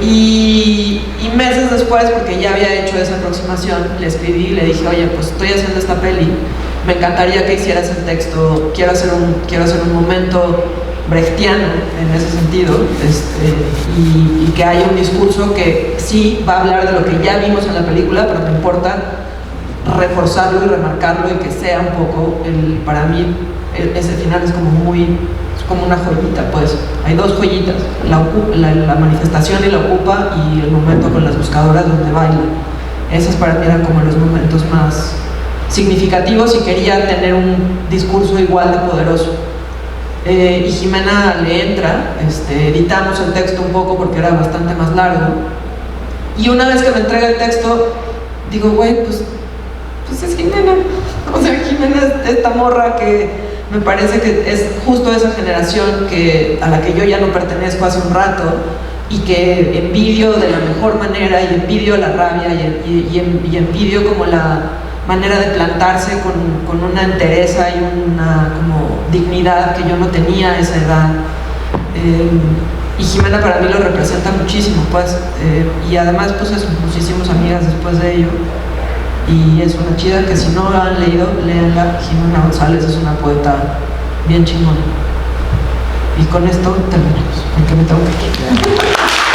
Y meses después, porque ya había hecho esa aproximación, le escribí y le dije, oye, pues estoy haciendo esta peli, me encantaría que hicieras el texto, quiero hacer un momento brechtiano en ese sentido, y que haya un discurso que sí va a hablar de lo que ya vimos en la película, pero me importa reforzarlo y remarcarlo, y que sea un poco, para mí, ese final es como una joyita, pues. Hay 2 joyitas, la manifestación y la ocupa, y el momento con las buscadoras donde bailan. Esos para mí eran como los momentos más significativos, y quería tener un discurso igual de poderoso. Y Jimena le entra, editamos el texto un poco porque era bastante más largo, y una vez que me entrega el texto, digo, güey, pues es Jimena. O sea, Jimena es esta morra que me parece que es justo esa generación a la que yo ya no pertenezco hace un rato, y que envidio de la mejor manera, y envidio la rabia, y envidio como la manera de plantarse con una entereza y una como dignidad que yo no tenía a esa edad. Y Jimena para mí lo representa muchísimo, pues, y además pues eso, nos hicimos amigas después de ello, y es una chida que si no la han leído, léanla. Jimena González es una poeta bien chingona. Y con esto terminamos, porque me tengo que ir.